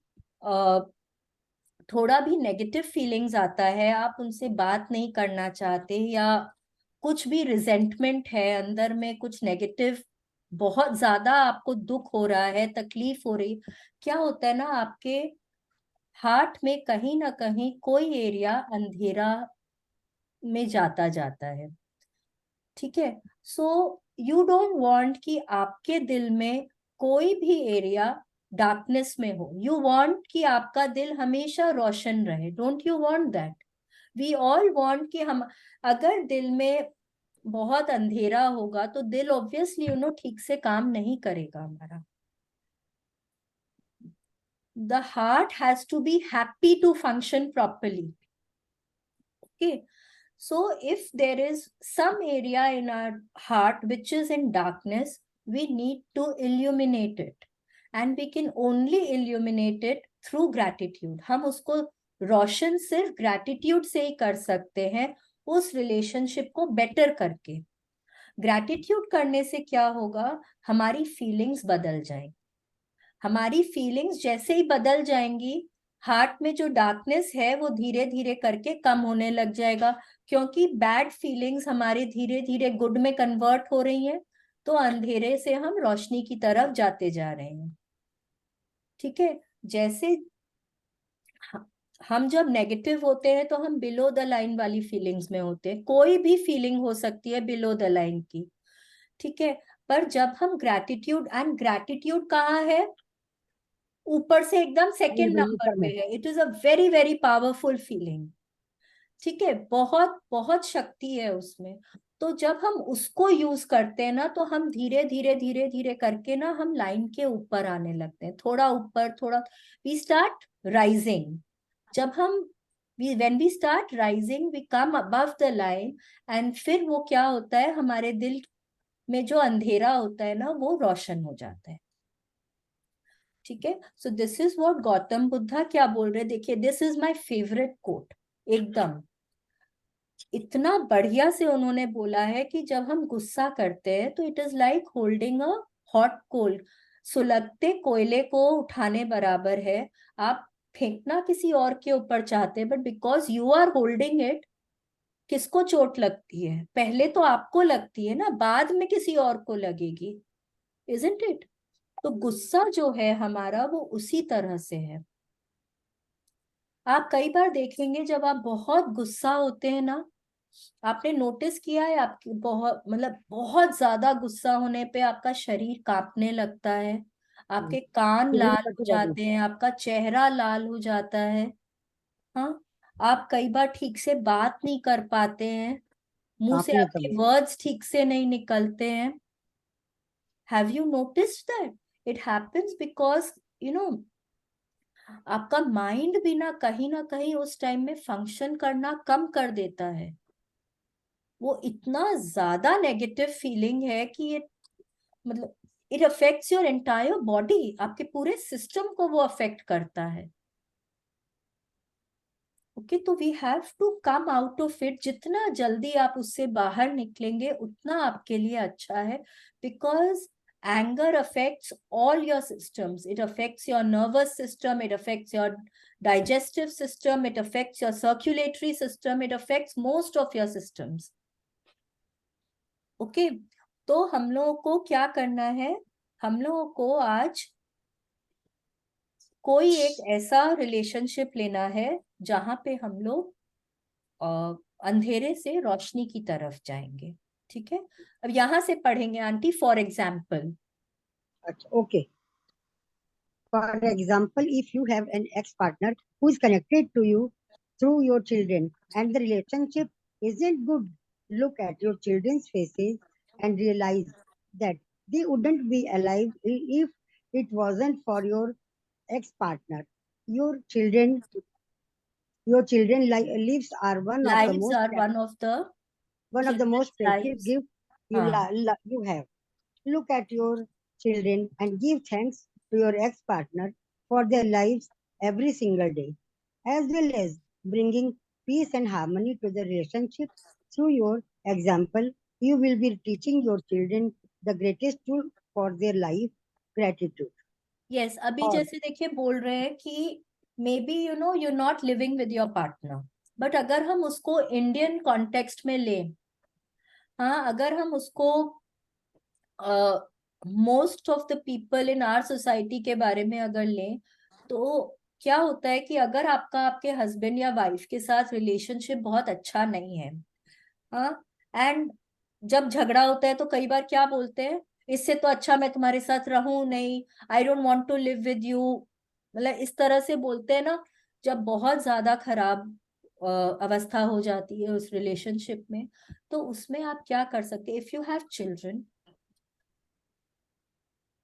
B: थोड़ा भी नेगेटिव फीलिंग्स आता है, आप उनसे बात नहीं करना चाहते, या कुछ भी रिजेंटमेंट है अंदर में, कुछ नेगेटिव, बहुत ज्यादा आपको दुख हो रहा है, तकलीफ हो रही, क्या होता है ना, आपके हार्ट में कहीं ना कहीं कोई एरिया अंधेरा में जाता जाता है. ठीक है, सो यू डोंट वांट कि आपके दिल में कोई भी एरिया डार्कनेस में हो. यू वांट कि आपका दिल हमेशा रोशन रहे. Don't you want that? We all want कि हम, अगर दिल में बहुत अंधेरा होगा तो दिल ऑब्वियसली ठीक से काम नहीं करेगा हमारा. The heart has to be happy to function properly. Okay, so if there is some area in our heart which is in darkness, we need to illuminate it, and we can only illuminate it through gratitude. हम उसको रोशन सिर्फ ग्रैटिट्यूड से ही कर सकते हैं, उस रिलेशनशिप को बेटर करके. ग्रैटिट्यूड करने से क्या होगा, हमारी फीलिंग्स बदल जाएंगी. हमारी फीलिंग्स जैसे ही बदल जाएंगी, हार्ट में जो डार्कनेस है वो धीरे धीरे करके कम होने लग जाएगा, क्योंकि बैड फीलिंग्स हमारे धीरे धीरे गुड में कन्वर्ट हो रही हैं, तो अंधेरे से हम रोशनी की तरफ जाते जा रहे हैं. ठीक है, जैसे हम जब नेगेटिव होते हैं तो हम बिलो द लाइन वाली फीलिंग्स में होते हैं. कोई भी फीलिंग हो सकती है बिलो द लाइन की. ठीक है, पर जब हम ग्रैटिट्यूड, एंड ग्रैटिट्यूड कहाँ है, ऊपर से एकदम सेकेंड नंबर पे है. It is a very very powerful feeling. ठीक है, बहुत बहुत शक्ति है उसमें. तो जब हम उसको यूज करते हैं ना, तो हम धीरे धीरे धीरे धीरे करके ना हम लाइन के ऊपर आने लगते हैं, थोड़ा ऊपर, थोड़ा, वी स्टार्ट राइजिंग. जब हम when we start rising, we come above the line, and फिर वो क्या होता है, हमारे दिल में जो अंधेरा होता है ना वो रोशन हो जाता है। ठीक है, so this is what Gautam Buddha क्या बोल रहे हैं, देखिए this is my favourite coat. एकदम इतना बढ़िया से उन्होंने बोला है कि जब हम गुस्सा करते हैं तो it is like holding a hot coal, सुलगते कोयले को उठाने बराबर है। आप फेंकना किसी और के ऊपर चाहते हैं, but because you are holding it, किसको चोट लगती है? पहले तो आपको लगती है ना, बाद में किसी और को लगेगी, इजंट इट? तो गुस्सा जो है हमारा वो उसी तरह से है। आप कई बार देखेंगे जब आप बहुत गुस्सा होते हैं ना, आपने नोटिस किया है आपकी बहुत मतलब बहुत ज्यादा गुस्सा होने पे आपका शरीर कांपने लगता है, आपके कान
C: Shivering
B: लाल हो
C: करती body।
B: जाते हैं, आपका चेहरा लाल हो जाता है। हाँ, आप कई बार ठीक से बात नहीं कर पाते हैं, मुंह से
C: कांपने
B: आपके
C: लगता
B: वर्ड्स ठीक से नहीं निकलते हैं। Have you noticed that? It happens because you know आपका माइंड भी ना कहीं उस टाइम में फंक्शन करना कम कर देता है। वो इतना ज्यादा नेगेटिव फीलिंग है कि ये मतलब it affects your entire body, आपके पूरे सिस्टम को वो अफेक्ट करता है। ओके, तो we have to come out of it. जितना जल्दी आप उससे बाहर निकलेंगे उतना आपके लिए अच्छा है, because anger affects all your systems. It affects your nervous system, it affects your digestive system, it affects your circulatory system, it affects most of your systems. Okay, तो हम लोगों को क्या करना है, हम लोगों को आज कोई एक ऐसा रिलेशनशिप लेना है जहां पे हम लोग अंधेरे से रोशनी की तरफ जाएंगे। ठीक है, अब यहां से पढ़ेंगे आंटी। फॉर एग्जाम्पल,
C: अच्छा, okay. For example, if you have an ex-partner who is connected to you through your children and the relationship isn't good, look at your children's faces and realize that they wouldn't be alive if it wasn't for your ex-partner. Your children, your children lives are
B: lives are
C: one of the
B: children's
C: most precious
B: lives.
C: gifts
B: हाँ,
C: you have. Look at your children and give thanks to your ex-partner for their lives every single day, as well as bringing peace and harmony to the relationship. Through your example, you will be teaching your children the greatest tool for their life, gratitude.
B: Yes, अभी
C: और
B: जैसे देखिए बोल रहे हैं कि may be you're not living with your partner, but अगर हम उसको इंडियन कॉन्टेक्स्ट में लें, हाँ, अगर हम उसको most of the people in our society के बारे में अगर लें, तो क्या होता है कि अगर आपका आपके हस्बैंड या वाइफ के साथ रिलेशनशिप बहुत अच्छा नहीं है, हाँ, एंड जब झगड़ा होता है तो कई बार क्या बोलते हैं, इससे तो अच्छा मैं तुम्हारे साथ रहूं नहीं, I don't want to live with you, मतलब इस तरह से बोलते हैं ना। जब बहुत ज्यादा खराब अवस्था हो जाती है उस रिलेशनशिप में, तो उसमें आप क्या कर सकते हैं? इफ यू हैव चिल्ड्रन,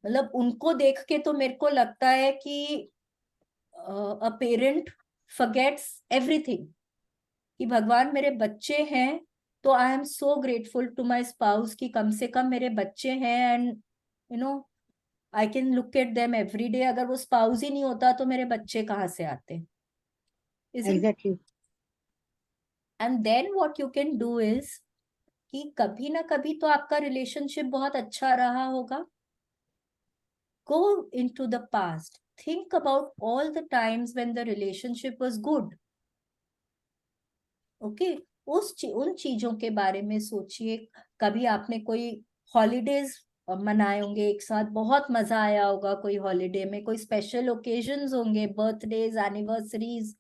B: मतलब उनको देख के तो मेरे को लगता है कि अ पेरेंट फॉरगेट्स एवरीथिंग, कि भगवान मेरे बच्चे हैं, तो I am so grateful to my spouse कि कम से कम मेरे बच्चे हैं, and you know I can look at them every day. अगर वो स्पाउस ही नहीं होता तो मेरे बच्चे कहाँ से आते? Isn't?
C: exactly,
B: and then what you can do is कि कभी ना कभी तो आपका रिलेशनशिप बहुत अच्छा रहा होगा। Go into the past. Think about all the times when the relationship was good. Okay? उन चीजों के बारे में सोचिए। कभी आपने कोई हॉलीडेज मनाए होंगे एक साथ, बहुत मजा आया होगा कोई हॉलीडे में, कोई स्पेशल ओकेजन्स होंगे, birthdays, anniversaries.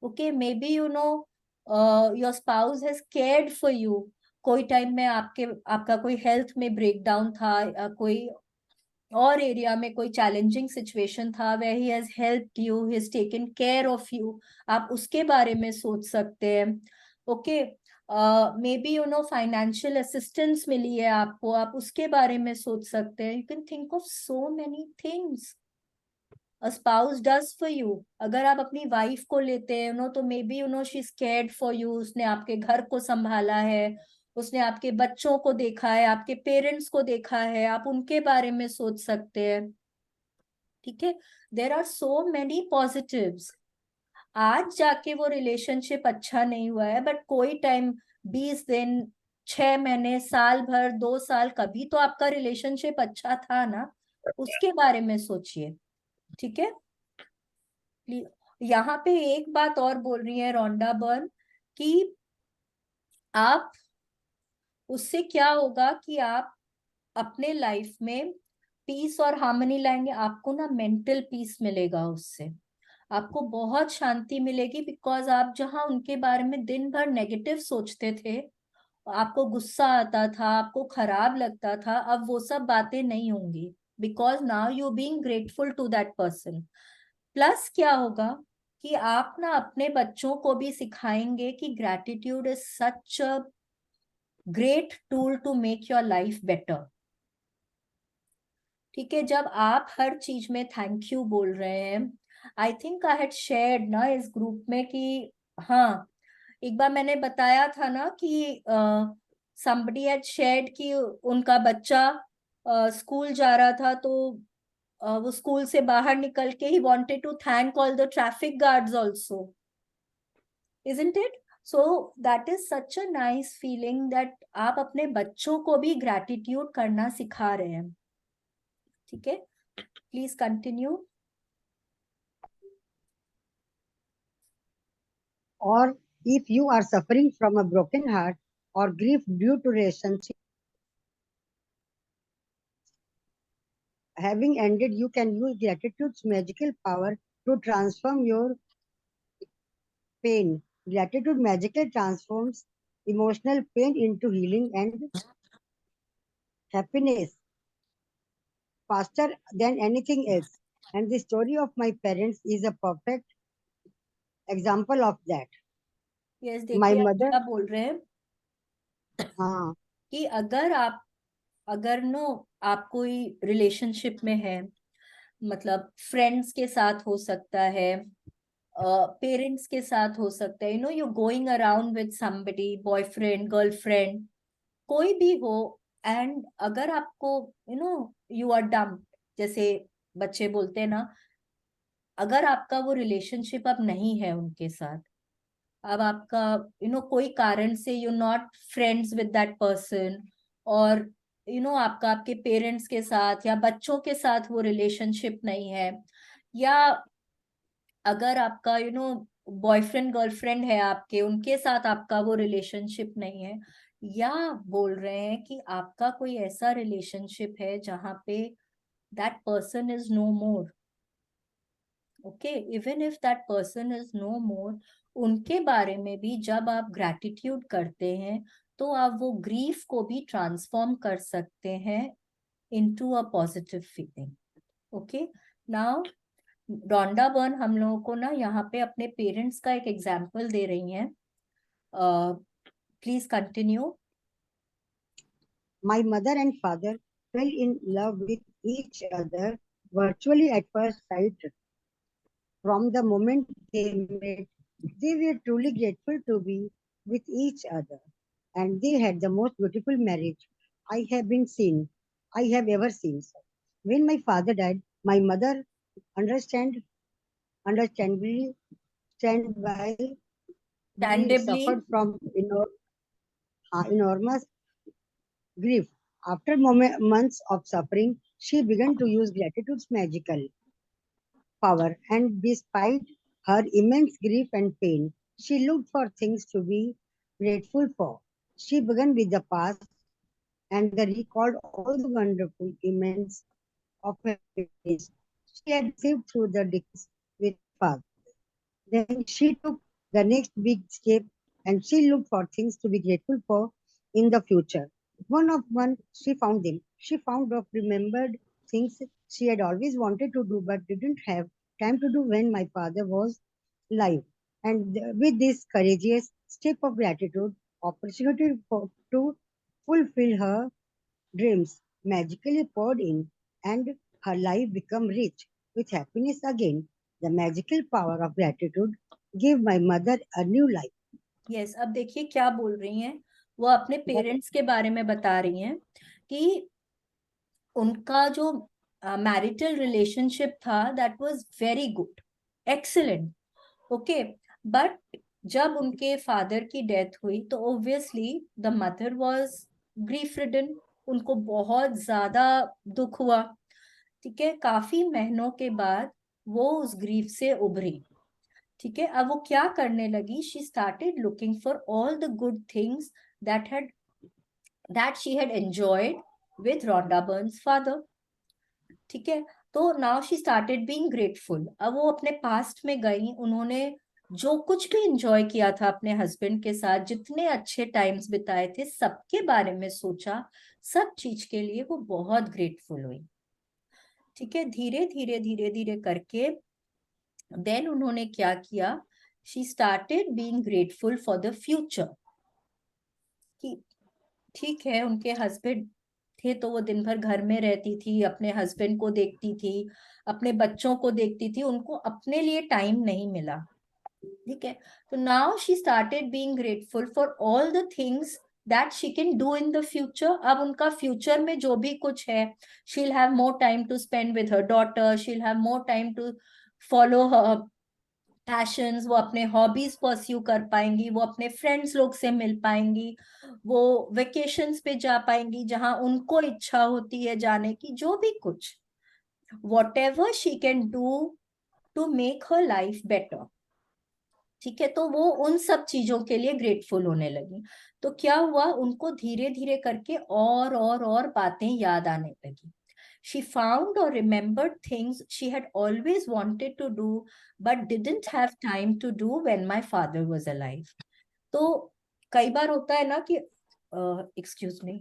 B: Okay, may be your spouse has cared for you. कोई टाइम में आपका कोई हेल्थ में ब्रेकडाउन था, कोई और एरिया में कोई चैलेंजिंग सिचुएशन था, where he has helped you, he has taken care of you, आप उसके बारे में सोच सकते हैं। Okay, may be financial assistance मिली है आपको, आप उसके बारे में सोच सकते हैं। You can think of so many things a spouse does for you. अगर आप अपनी वाइफ को लेते हैं तो maybe she is cared for you, उसने आपके घर को संभाला है, उसने आपके बच्चों को देखा है, आपके पेरेंट्स को देखा है, आप उनके बारे में सोच सकते हैं। ठीक है, there are so many positives. आज जाके वो रिलेशनशिप अच्छा नहीं हुआ है, बट कोई टाइम, 20 दिन, 6 महीने, साल भर, 2 साल, कभी तो आपका रिलेशनशिप अच्छा था ना, उसके बारे में सोचिए। ठीक है, यहाँ पे एक बात और बोल रही है रोंडा बर्न कि आप, उससे क्या होगा कि आप अपने लाइफ में पीस और हार्मनी लाएंगे, आपको ना मेंटल पीस मिलेगा उससे, आपको बहुत शांति मिलेगी। बिकॉज आप जहां उनके बारे में दिन भर नेगेटिव सोचते थे, आपको गुस्सा आता था, आपको खराब लगता था, अब वो सब बातें नहीं होंगी, because now you being grateful to that person. Plus क्या होगा कि आप ना अपने बच्चों को भी सिखाएंगे कि gratitude is such a great tool to make your life better. ठीक है, जब आप हर चीज में थैंक यू बोल रहे हैं, I think I had shared ना इस ग्रुप में कि, हाँ, एक बार मैंने बताया था ना कि somebody had shared कि उनका बच्चा स्कूल जा रहा था, तो वो स्कूल से बाहर निकल के ही wanted to thank all the traffic guards also, isn't it? So that is such a nice feeling that आप अपने बच्चों को भी gratitude करना सिखा रहे हैं। ठीक है, please continue.
C: Or if you are suffering from a broken heart or grief due to relationship having ended, you can use gratitude's magical power to transform your pain. Gratitude magically transforms emotional pain into healing and happiness faster than anything else. And the story of my parents is a perfect example of that.
B: Yes,
C: My
B: देखिए आप
C: mother,
B: क्या बोल रहे हैं
C: हाँ,
B: कि अगर नो आप कोई रिलेशनशिप में है, मतलब फ्रेंड्स के साथ हो सकता है, पेरेंट्स के साथ हो सकता है, you going around with somebody, boyfriend, girlfriend, कोई भी हो, एंड अगर आपको यू आर डम्प, जैसे बच्चे बोलते हैं ना, अगर आपका वो रिलेशनशिप अब नहीं है उनके साथ, अब आपका कोई कारण से you not friends with that person, और आपका आपके पेरेंट्स के साथ या बच्चों के साथ वो रिलेशनशिप नहीं है, या अगर आपका बॉयफ्रेंड गर्लफ्रेंड है आपके, उनके साथ आपका वो रिलेशनशिप नहीं है, या बोल रहे हैं कि आपका कोई ऐसा रिलेशनशिप है जहां पे that person is no more, okay, even if that person is no more, उनके बारे में भी जब आप ग्रैटिट्यूड करते हैं, तो आप वो ग्रीफ को भी ट्रांसफॉर्म कर सकते हैं into a positive feeling. Okay, now Rhonda Byrne हम लोगों को ना यहाँ पे अपने पेरेंट्स का एक एग्जाम्पल दे रही हैं। Please continue.
C: my mother and father fell in love with each other virtually at first sight. From the moment they met, they were truly grateful to be with each other, and they had the most beautiful marriage I have ever seen. When my father died, my mother understandably stand by
B: स्टैंडेबली,
C: suffered from enormous grief. After months of suffering, she began to use gratitude's magical power, and despite her immense grief and pain, she looked for things to be grateful for. She began with the past and recalled all the wonderful events of her days she had received through the decades with her father. Then she took the next big step and she looked for things to be grateful for in the future. One, she found them. She found of remembered things she had always wanted to do but didn't have time to do when my father was alive. And with this courageous step of gratitude, opportunity to fulfill her dreams magically poured in, and her life became rich with happiness again. The magical power of gratitude gave my mother a new life.
B: Yes, अब देखिए क्या बोल रही हैं वो अपने पेरेंट्स के बारे में बता रही हैं कि उनका जो मैरिटल रिलेशनशिप था that was very good, excellent, okay, but जब उनके फादर की डेथ हुई तो obviously the mother was grief ridden, उनको बहुत ज्यादा दुख हुआ, ठीक है। काफी महीनों के बाद वो उस ग्रीफ से उभरी, ठीक है। अब वो क्या करने लगी, she started looking for all the good things that she had enjoyed with Rhonda Byrne's father, ठीक है। तो now she started being grateful. अब वो अपने पास्ट में गई, उन्होंने जो कुछ भी इंजॉय किया था अपने हस्बैंड के साथ, जितने अच्छे टाइम्स बिताए थे, सबके बारे में सोचा, सब चीज के लिए वो बहुत ग्रेटफुल हुई, ठीक है। धीरे धीरे धीरे धीरे करके देन उन्होंने क्या किया, she started being grateful for the future, कि ठीक है उनके हस्बैंड थे तो वो दिन भर घर में रहती थी, अपने हस्बैंड को देखती थी, अपने बच्चों को देखती थी, उनको अपने लिए टाइम नहीं मिला, ठीक है। तो now she started being grateful for all the things that she can do in the future. अब उनका फ्यूचर में जो भी कुछ है, she will have more time to spend with her daughter, she will have more time to follow her passions, वो अपने हॉबीज परस्यू कर पाएंगी, वो अपने फ्रेंड्स लोग से मिल पाएंगी, वो वेकेशंस पे जा पाएंगी जहां उनको इच्छा होती है जाने की, जो भी कुछ, whatever she can do to make her life better, ठीक है। तो वो उन सब चीजों के लिए ग्रेटफुल होने लगी। तो क्या हुआ, उनको धीरे धीरे करके और बातें याद आने लगी। She found or remembered things she had always wanted to do but didn't have time to do when my father was alive. तो कई बार होता है ना कि एक्सक्यूज मी,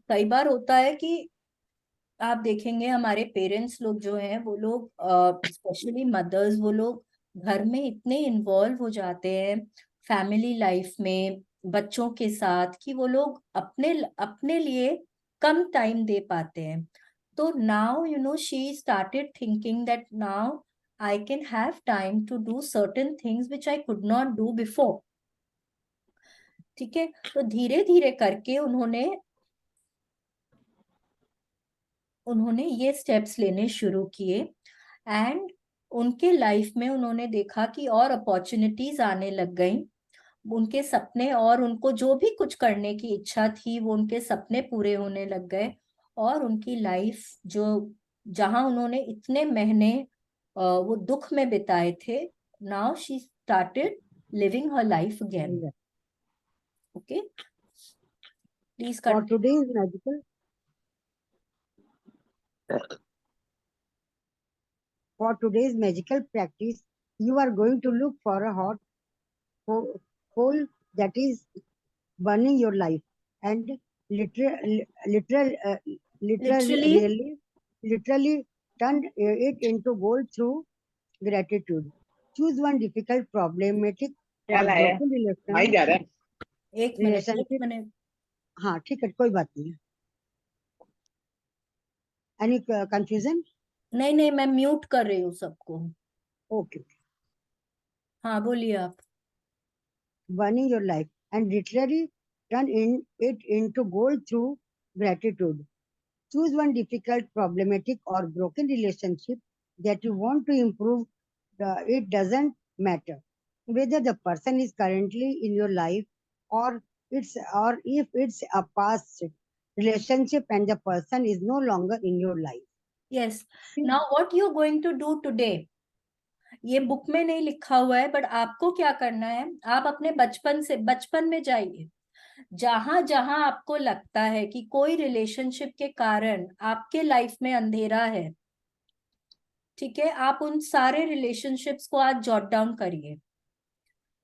B: कई बार होता है कि आप देखेंगे हमारे पेरेंट्स लोग जो हैं, वो लोग स्पेशली मदर्स, वो लोग घर में इतने इन्वॉल्व हो जाते हैं फैमिली लाइफ में बच्चों के साथ, कि वो लोग अपने अपने लिए कम टाइम दे पाते हैं। तो now you know she started thinking that now I can have time to do certain things which I could not do before, ठीक है। तो धीरे धीरे करके उन्होंने ये स्टेप्स लेने शुरू किए, एंड उनके लाइफ में उन्होंने देखा कि और अपॉर्चुनिटीज आने लग गई, उनके सपने और उनको जो भी कुछ करने की इच्छा थी वो उनके सपने पूरे होने लग गए, और उनकी लाइफ जो, जहां उन्होंने इतने महीने वो दुख में बिताए थे, now she started living her life again, okay. Please
C: For
B: continue.
C: today's magical, for today's magical practice, you are going to look for a hot coal that is burning your life, and literal, literal, uh,
B: literally,
C: literally turn it into gold through gratitude. Choose one difficult, problematic,
E: क्या
C: or
E: लाया
C: broken
E: भाई जा रहा है
B: एक
C: relationship.
B: मिनट,
C: हाँ ठीक है, कोई बात नहीं है। Any confusion?
B: नहीं नहीं, मैं म्यूट कर रही हूँ सबको।
C: Okay.
B: हाँ बोलिए आप।
C: Burning your life and literally it into gold through gratitude. Choose one difficult, problematic, or broken relationship that you want to improve. It doesn't matter whether the person is currently in your life or if it's a past relationship and the person is no longer in your life.
B: Yes, now what you are going to do today, ये बुक में नहीं लिखा हुआ है, बट आपको क्या करना है, आप अपने बचपन में जाइए, जहां जहां आपको लगता है कि कोई रिलेशनशिप के कारण आपके लाइफ में अंधेरा है, ठीक है, आप उन सारे रिलेशनशिप्स को आज जॉट डाउन करिए,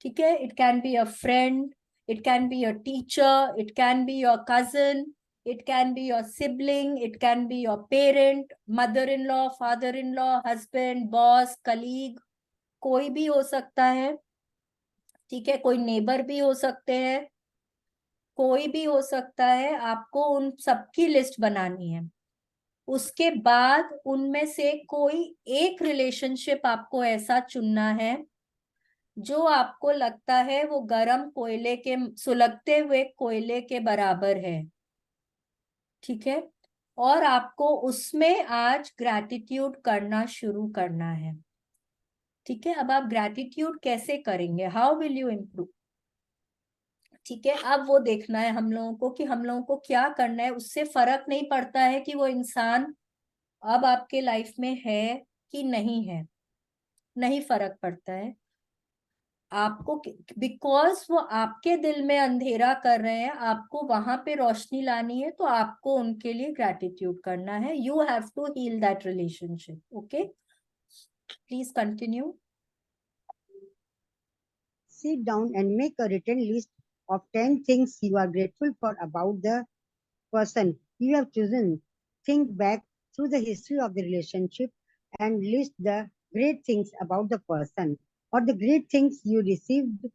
B: ठीक है। It can be a friend, it can be a teacher, it can be your cousin, it can be your sibling, it can be your parent, mother-in-law, father-in-law, husband, boss, colleague, कोई भी हो सकता है, ठीक है, कोई नेबर भी हो सकते हैं, कोई भी हो सकता है, आपको उन सबकी लिस्ट बनानी है, उसके बाद उनमें से कोई एक रिलेशनशिप आपको ऐसा चुनना है जो आपको लगता है वो गरम कोयले के, सुलगते हुए कोयले के बराबर है, ठीक है, और आपको उसमें आज ग्रैटिट्यूड करना शुरू करना है, ठीक है। अब आप ग्रैटिट्यूड कैसे करेंगे, हाउ विल यू इम्प्रूव, ठीक है। अब वो देखना है हम लोगों को कि हम लोगों को क्या करना है। उससे फर्क नहीं पड़ता है कि वो इंसान अब आपके लाइफ में है कि नहीं है, नहीं फर्क पड़ता है आपको, बिकॉज वो आपके दिल में अंधेरा कर रहे हैं, आपको वहां पे रोशनी लानी है, तो आपको उनके लिए ग्रैटिट्यूड करना है। You have to heal that relationship, okay, please continue.
C: Sit down and make a written list of 10 things you are grateful for about the person you have chosen. Think back through the history of the relationship and list the great things about the person or the great things you received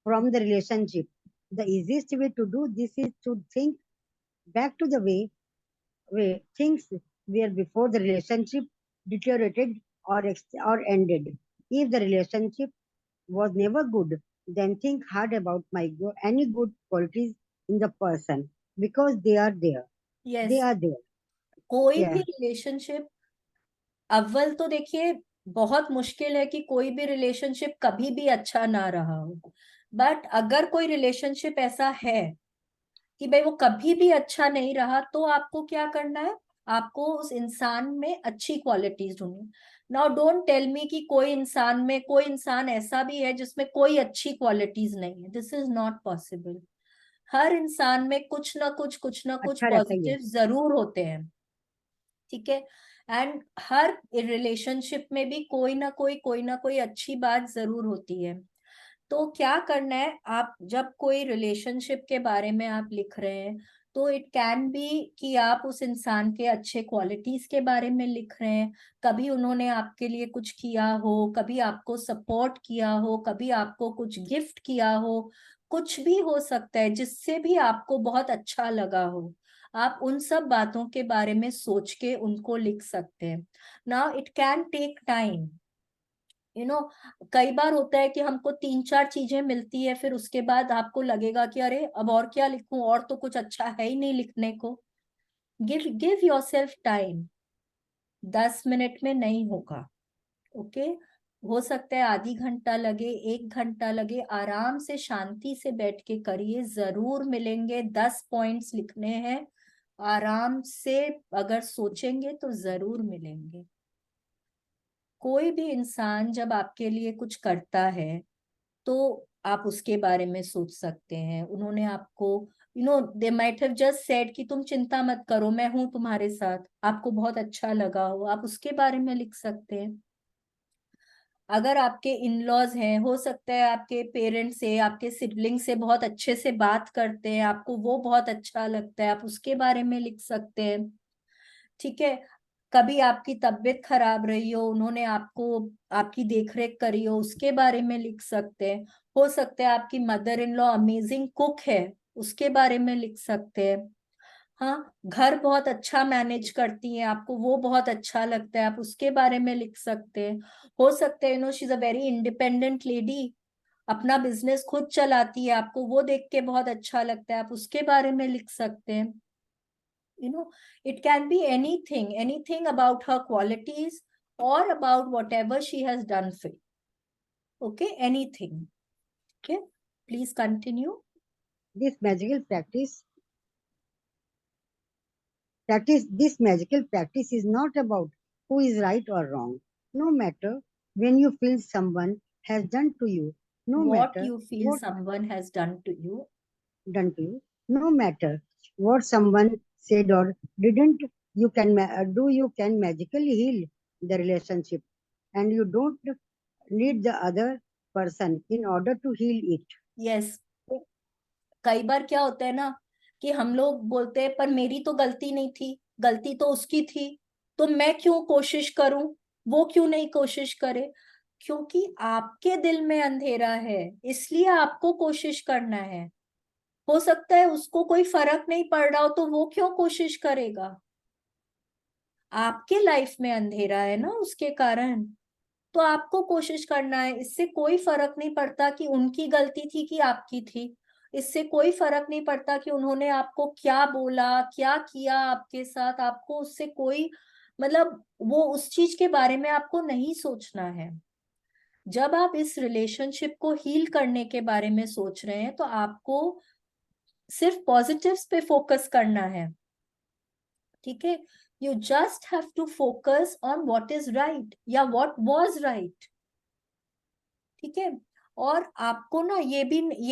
C: from the relationship. The easiest way to do this is to think back to the way things were before the relationship deteriorated or ended. If the relationship was never good, then think hard about any good qualities in the person because they are there. They
B: yes,
C: are there.
B: कोई भी
C: Yeah.
B: रिलेशनशिप, अव्वल तो देखिए बहुत मुश्किल है कि कोई भी रिलेशनशिप कभी भी अच्छा ना रहा हो, बट अगर कोई रिलेशनशिप ऐसा है कि भाई वो कभी भी अच्छा नहीं रहा, तो आपको क्या करना है, आपको उस इंसान में अच्छी क्वालिटीज ढूंढनी। नाउ डोंट टेल मी कि कोई इंसान ऐसा भी है जिसमें कोई अच्छी क्वालिटीज नहीं है, दिस इज नॉट पॉसिबल। हर इंसान में कुछ ना कुछ
C: अच्छा रहता ही है।
B: पॉजिटिव जरूर होते हैं, ठीक है। एंड हर रिलेशनशिप में भी कोई ना कोई अच्छी बात जरूर होती है। तो क्या करना है, आप जब कोई रिलेशनशिप के बारे में आप लिख रहे हैं, तो इट कैन बी कि आप उस इंसान के अच्छे क्वालिटीज के बारे में लिख रहे हैं, कभी उन्होंने आपके लिए कुछ किया हो, कभी आपको सपोर्ट किया हो, कभी आपको कुछ गिफ्ट किया हो, कुछ भी हो सकता है जिससे भी आपको बहुत अच्छा लगा हो। आप उन सब बातों के बारे में सोच के उनको लिख सकते हैं। Now it can take time, you know, कई बार होता है कि हमको 3-4 चीजें मिलती है, फिर उसके बाद आपको लगेगा कि अरे अब और क्या लिखूं, और तो कुछ अच्छा है ही नहीं लिखने को। गिव योरसेल्फ टाइम, 10 मिनट में नहीं होगा, ओके, हो सकता है आधी घंटा लगे, 1 घंटा लगे, आराम से शांति से बैठ के करिए, जरूर मिलेंगे। 10 पॉइंट्स लिखने हैं, आराम से अगर सोचेंगे तो जरूर मिलेंगे। कोई भी इंसान जब आपके लिए कुछ करता है तो आप उसके बारे में सोच सकते हैं, उन्होंने आपको, they might have just said कि तुम चिंता मत करो, मैं हूं तुम्हारे साथ, आपको बहुत अच्छा लगा हो, आप उसके बारे में लिख सकते हैं। अगर आपके इन लॉज हैं, हो सकता है आपके पेरेंट्स से, आपके सिबलिंग से बहुत अच्छे से बात करते हैं, आपको वो बहुत अच्छा लगता है, आप उसके बारे में लिख सकते हैं, ठीक है। कभी आपकी तबीयत खराब रही हो, उन्होंने आपको, आपकी देखरेख करी हो, उसके बारे में लिख सकते हैं। हो सकता है आपकी mother in law amazing cook है, उसके बारे में लिख सकते हैं। हाँ, घर बहुत अच्छा मैनेज करती हैं, आपको वो बहुत अच्छा लगता है, आप उसके बारे में लिख सकते हैं। हो सकता है she is a very independent lady, अपना बिजनेस खुद चलाती है, आपको वो देख के बहुत अच्छा लगता है, आप उसके बारे में लिख सकते हैं। It can be anything about her qualities or about whatever she has done for you. Okay, anything. Okay, please continue.
C: This magical practice is not about who is right or wrong. No matter when you feel someone has done to you, no
B: What
C: matter
B: you feel
C: what
B: someone has done to you.
C: done to you, no matter what someone said or didn't, you can magically heal the relationship, and you don't need the other person in order to heal it.
B: Yes. कई बार क्या होता है ना कि हम लोग बोलते हैं पर मेरी तो गलती नहीं थी, गलती तो उसकी थी, तो मैं क्यों कोशिश करूं, वो क्यों नहीं कोशिश करे। क्योंकि आपके दिल में अंधेरा है, इसलिए आपको कोशिश करना है। हो सकता है उसको कोई फर्क नहीं पड़ रहा हो, तो वो क्यों कोशिश करेगा। आपके लाइफ में अंधेरा है ना उसके कारण, तो आपको कोशिश करना है। इससे कोई फर्क नहीं पड़ता कि उनकी गलती थी कि आपकी थी, इससे कोई फर्क नहीं पड़ता कि उन्होंने आपको क्या बोला, क्या किया आपके साथ, आपको उससे कोई मतलब वो उस चीज के बारे में आपको नहीं सोचना है। जब आप इस रिलेशनशिप को हील करने के बारे में सोच रहे हैं तो आपको सिर्फ पॉजिटिव्स पे फोकस करना है, ठीक है। You just have to focus on what is right या व्हाट वाज राइट, ठीक है। और आपको ना ये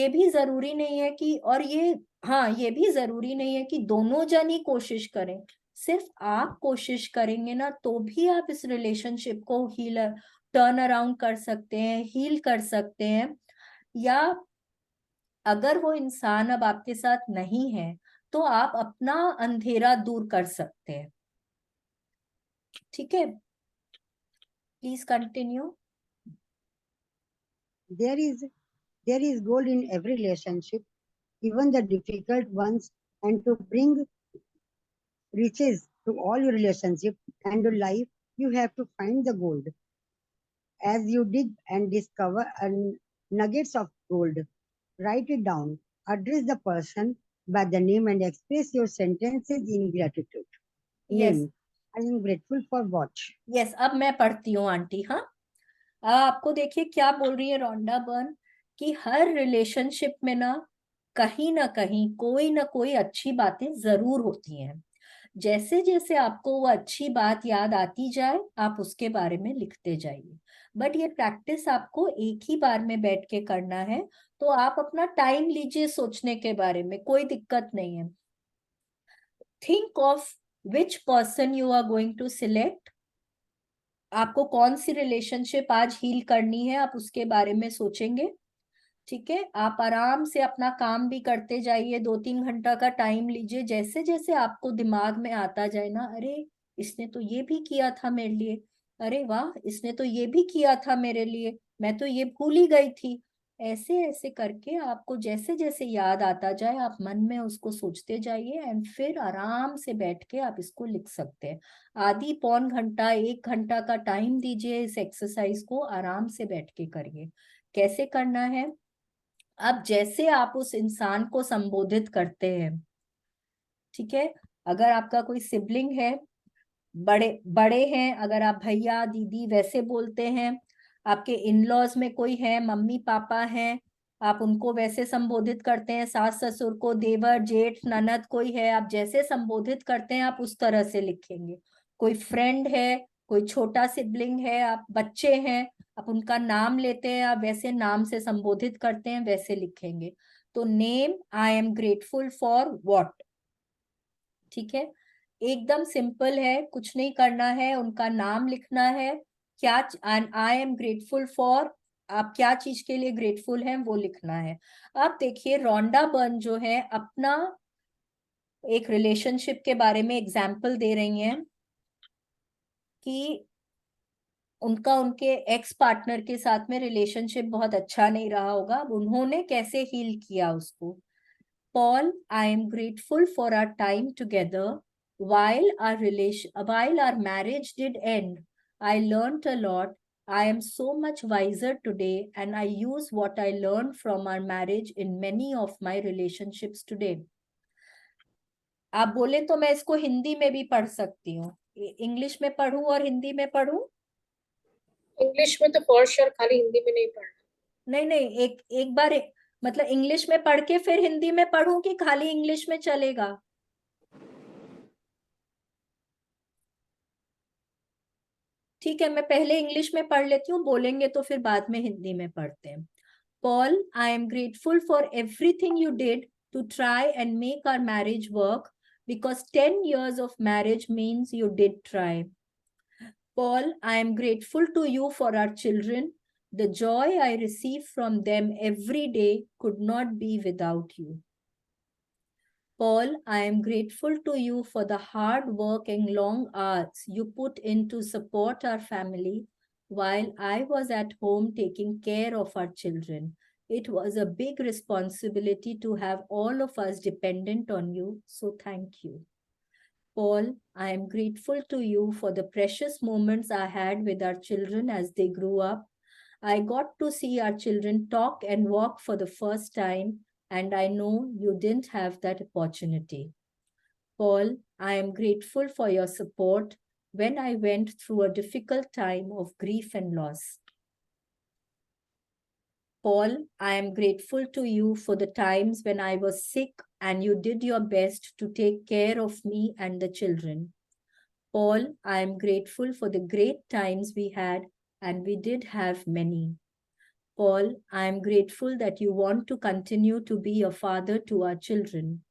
B: भी जरूरी नहीं है कि, और ये हाँ ये भी जरूरी नहीं है कि दोनों जन ही कोशिश करें। सिर्फ आप कोशिश करेंगे ना तो भी आप इस रिलेशनशिप को टर्न अराउंड कर सकते हैं, हील कर सकते हैं। या अगर वो इंसान अब आपके साथ नहीं है तो आप अपना अंधेरा दूर कर सकते हैं, ठीक है। Please continue.
C: There is there is gold in every relationship, even the difficult ones, and to bring riches to all your relationship and to life, you have to find the gold. As you dig and discover nuggets of gold, write it down, address the person by the name and express your sentences in gratitude.
B: Yes
C: Name. I am grateful for what?
B: Yes, अब मैं पढ़ती हूँ आंटी। हाँ, आपको देखिए क्या बोल रही है रोंडा बर्न, कि हर रिलेशनशिप में ना कहीं कोई ना कोई अच्छी बातें जरूर होती हैं। जैसे जैसे आपको वो अच्छी बात याद आती जाए आप उसके बारे में लिखते जाइए। बट ये प्रैक्टिस आपको एक ही बार में बैठ के करना है, तो आप अपना टाइम लीजिए सोचने के बारे में, कोई दिक्कत नहीं है। Think of which person you are going to select. आपको कौन सी रिलेशनशिप आज हील करनी है आप उसके बारे में सोचेंगे, ठीक है। आप आराम से अपना काम भी करते जाइए, 2-3 घंटा का टाइम लीजिए। जैसे जैसे आपको दिमाग में आता जाए ना, अरे इसने तो ये भी किया था मेरे लिए, अरे वाह इसने तो ये भी किया था मेरे लिए, मैं तो ये भूल ही गई थी, ऐसे ऐसे करके आपको जैसे जैसे याद आता जाए आप मन में उसको सोचते जाइए, एंड फिर आराम से बैठ के आप इसको लिख सकते हैं। आधी पौन घंटा 1 घंटा का टाइम दीजिए, इस एक्सरसाइज को आराम से बैठ के करिए। कैसे करना है, अब जैसे आप उस इंसान को संबोधित करते हैं, ठीक है। अगर आपका कोई सिबलिंग है, बड़े बड़े हैं, अगर आप भैया दीदी वैसे बोलते हैं, आपके इन लॉज में कोई है, मम्मी पापा हैं, आप उनको वैसे संबोधित करते हैं, सास ससुर को, देवर जेठ ननद कोई है, आप जैसे संबोधित करते हैं आप उस तरह से लिखेंगे। कोई फ्रेंड है, कोई छोटा सिबलिंग है, आप बच्चे हैं, आप उनका नाम लेते हैं, आप वैसे नाम से संबोधित करते हैं वैसे लिखेंगे। तो name, I am grateful for what, ठीक है। एकदम सिंपल है, कुछ नहीं करना है, उनका नाम लिखना है, क्या आई एम ग्रेटफुल फॉर, आप क्या चीज के लिए ग्रेटफुल हैं वो लिखना है। आप देखिए रोंडा बर्न जो है अपना एक रिलेशनशिप के बारे में एग्जाम्पल दे रही हैं कि उनका उनके एक्स पार्टनर के साथ में रिलेशनशिप बहुत अच्छा नहीं रहा होगा, अब उन्होंने कैसे हील किया उसको। Paul, I am grateful for our time together. While our marriage did end, I learned a lot. I am so much wiser today, and I use what I learned from our marriage in many of my relationships today. आप बोले तो मैं इसको हिंदी में भी पढ़ सकती हूँ, इंग्लिश में पढ़ूं और हिंदी में पढ़ूं?
D: इंग्लिश में तो फॉर श्योर, खाली हिंदी में नहीं पढ़ना।
B: नहीं नहीं, एक बार मतलब इंग्लिश में पढ़ के फिर हिंदी में पढ़ूं कि खाली इंग्लिश में चलेगा? ठीक है, मैं पहले इंग्लिश में पढ़ लेती हूँ, बोलेंगे तो फिर बाद में हिंदी में पढ़ते हैं। Paul, I am grateful for everything you did to try and make our marriage work, because 10 years of marriage means you did try. Paul, I am grateful to you for our children. The joy I receive from them every day could not be without you. Paul, I am grateful to you for the hard work and long hours you put in to support our family while I was at home taking care of our children. It was a big responsibility to have all of us dependent on you, so thank you. Paul, I am grateful to you for the precious moments I had with our children as they grew up. I got to see our children talk and walk for the first time, and I know you didn't have that opportunity. Paul, I am grateful for your support when I went through a difficult time of grief and loss. Paul, I am grateful to you for the times when I was sick and you did your best to take care of me and the children. Paul, I am grateful for the great times we had, and we did have many. Paul, I am grateful that you want to continue to be a father to our children.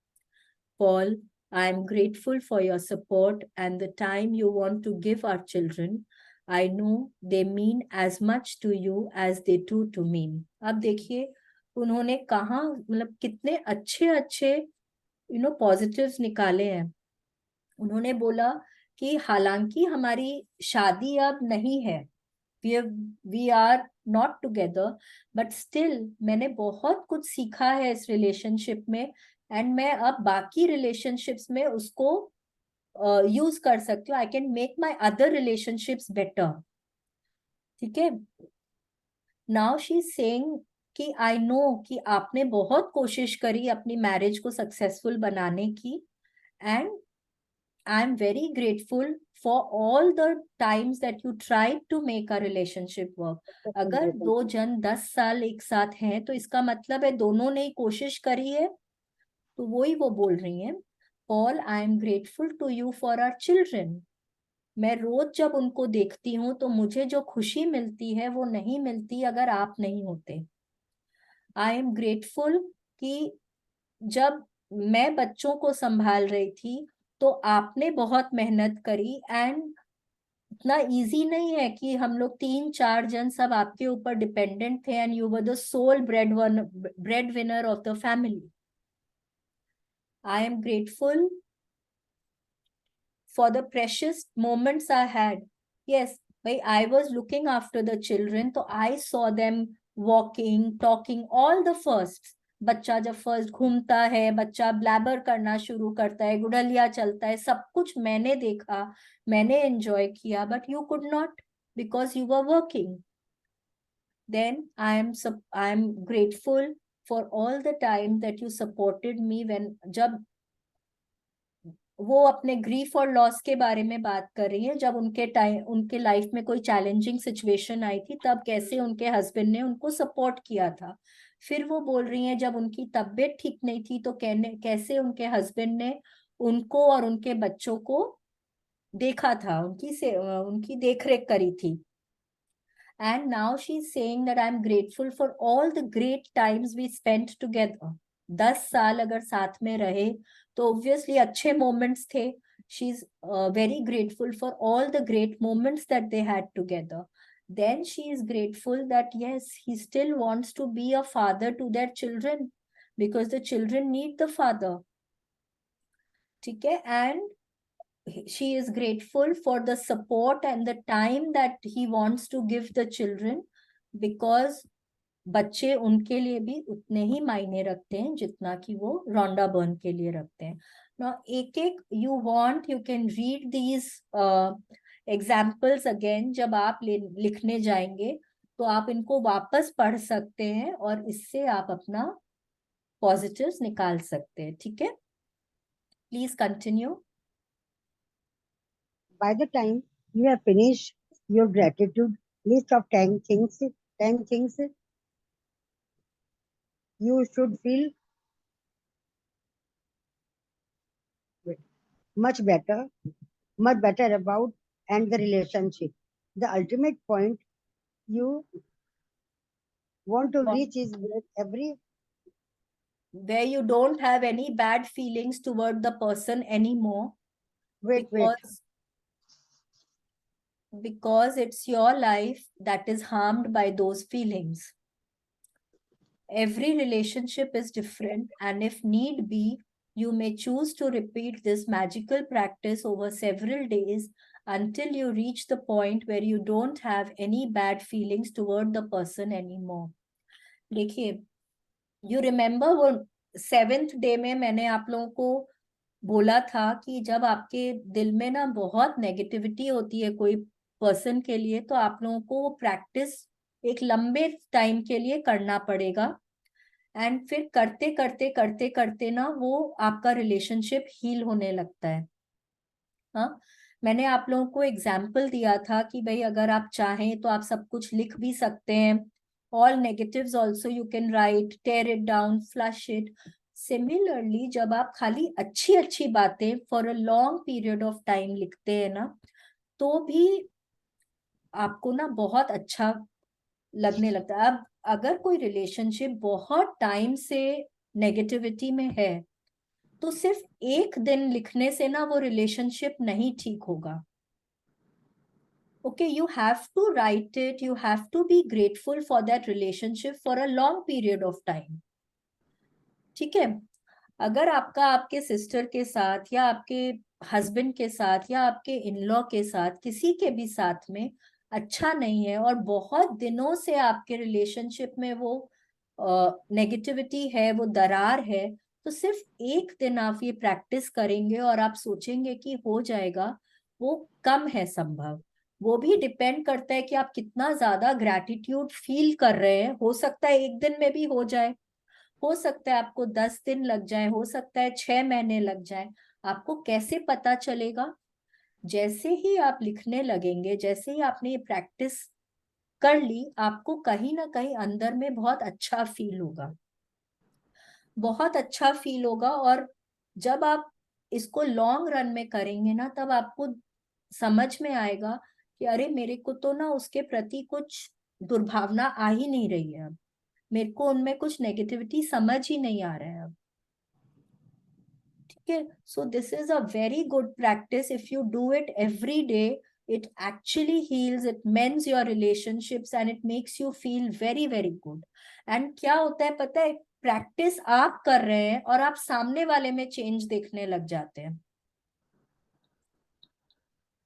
B: Paul, I am grateful for your support and the time you want to give our children. I know they mean as much to you as they do to me. अब देखिए उन्होंने कहाँ मतलब कितने अच्छे अच्छे पॉजिटिव्स निकाले हैं. उन्होंने बोला कि हालांकि हमारी शादी अब नहीं है, we are not together, but still मैंने बहुत कुछ सीखा है इस रिलेशनशिप में, एंड मैं अब बाकी रिलेशनशिप्स में उसको यूज कर सकती हूँ. I can make my other relationships better. ठीक है. नाउ शी इज सेइंग कि आई नो कि आपने बहुत कोशिश करी अपनी मैरिज को सक्सेसफुल बनाने की, and I am very grateful for all the times that you tried to make a relationship work. अगर दो जन 10 साल एक साथ हैं तो इसका मतलब है दोनों ने कोशिश करी है. तो वही वो बोल रही हैं. Paul, I am grateful to you for our children. मैं रोज जब उनको देखती हूँ तो मुझे जो खुशी मिलती है वो नहीं मिलती अगर आप नहीं होते. I am grateful कि जब मैं बच्चों को संभाल रही थी तो आपने बहुत मेहनत करी, एंड इतना इजी नहीं है कि हम लोग 3-4 जन सब आपके ऊपर डिपेंडेंट थे, and you were the sole breadwinner of the family. I am grateful for the precious moments I had. Yes भाई, I was looking after the children, तो I saw them walking, talking, all the first. बच्चा जब फर्स्ट घूमता है, बच्चा ब्लैबर करना शुरू करता है, गुड़लिया चलता है, सब कुछ मैंने देखा, मैंने एंजॉय किया, but you could not because you were working. Then I am grateful for all the time that you supported me when, जब वो अपने ग्रीफ और लॉस के बारे में बात कर रही है, जब उनके लाइफ में कोई चैलेंजिंग सिचुएशन आई थी तब कैसे उनके हस्बैंड ने उनको सपोर्ट किया था. फिर वो बोल रही हैं जब उनकी तबीयत ठीक नहीं थी तो कैसे उनके हस्बैंड ने उनको और उनके बच्चों को देखा था, उनकी देखरेख करी थी. And now she's saying that I'm grateful for all the great times we spent together. 10 साल अगर साथ में रहे तो obviously अच्छे moments थे. She's very grateful for all the great moments that they had together. Then she is grateful that yes, he still wants to be a father to their children because the children need the father. ठीक है. And she is grateful for the support and the time that he wants to give the children because बच्चे उनके लिए भी उतने ही मायने रखते हैं जितना कि वो रोंडा बर्न के लिए रखते हैं. Now, एक you can read these examples again. जब आप लिखने जाएंगे तो आप इनको वापस पढ़ सकते हैं और इससे आप अपना positives निकाल सकते हैं. ठीक है. Please continue.
C: By the time you have finished your gratitude list of 10 things, you should feel much better about and the relationship. The ultimate point you want to reach is
B: where you don't have any bad feelings toward the person anymore. Because it's your life that is harmed by those feelings. Every relationship is different, and if need be, you may choose to repeat this magical practice over several days until you reach the point where you don't have any bad feelings toward the person anymore. देखिए, you remember वो 7th day में मैंने आप लोगों को बोला था कि जब आपके दिल में ना बहुत नेगेटिविटी होती है कोई पर्सन के लिए, तो आप लोगों को वो प्रैक्टिस एक लंबे टाइम के लिए करना पड़ेगा, एंड फिर करते करते करते करते ना वो आपका रिलेशनशिप हील होने लगता है। हाँ, मैंने आप लोगों को एग्जाम्पल दिया था कि भाई अगर आप चाहें तो आप सब कुछ लिख भी सकते हैं, all negatives also you can write, tear it down, flush it. Similarly जब आप खाली अच्छी अच्छी बातें for a long period of time लिखते हैं ना, तो भी आपको ना बहुत अच्छा लगने लगता है। अब अगर कोई रिलेशनशिप बहुत टाइम से नेगेटिविटी में है, तो सिर्फ एक दिन लिखने से ना वो रिलेशनशिप नहीं ठीक होगा। Okay, you have to write it, you have to be grateful for that relationship for a long period of time. ठीक है? अगर आपका आपके सिस्टर के साथ या आपके हस्बैंड के साथ या आपके इन लॉ के साथ किसी के भी साथ में अच्छा नहीं है और बहुत दिनों से आपके रिलेशनशिप में वो नेगेटिविटी है, वो दरार है, तो सिर्फ एक दिन आप ये प्रैक्टिस करेंगे और आप सोचेंगे कि हो जाएगा, वो कम है संभव। वो भी डिपेंड करता है कि आप कितना ज्यादा ग्रैटिट्यूड फील कर रहे हैं। हो सकता है एक दिन में भी हो जाए, हो सकता है आपको 10 दिन लग जाए, हो सकता है 6 महीने लग जाए। आपको कैसे पता चलेगा? जैसे ही आप लिखने लगेंगे, जैसे ही आपने ये प्रैक्टिस कर ली, आपको कहीं ना कहीं अंदर में बहुत अच्छा फील होगा, बहुत अच्छा फील होगा। और जब आप इसको लॉन्ग रन में करेंगे ना, तब आपको समझ में आएगा कि अरे मेरे को तो ना उसके प्रति कुछ दुर्भावना आ ही नहीं रही है, अब मेरे को उनमें कुछ नेगेटिविटी समझ ही नहीं आ रहा है अब। ठीक है, so this is a very good practice. If you do it every day, it actually heals, it mends your relationships and it makes you feel very very good. And क्या होता है पता है, प्रैक्टिस आप कर रहे हैं और आप सामने वाले में चेंज देखने लग जाते हैं।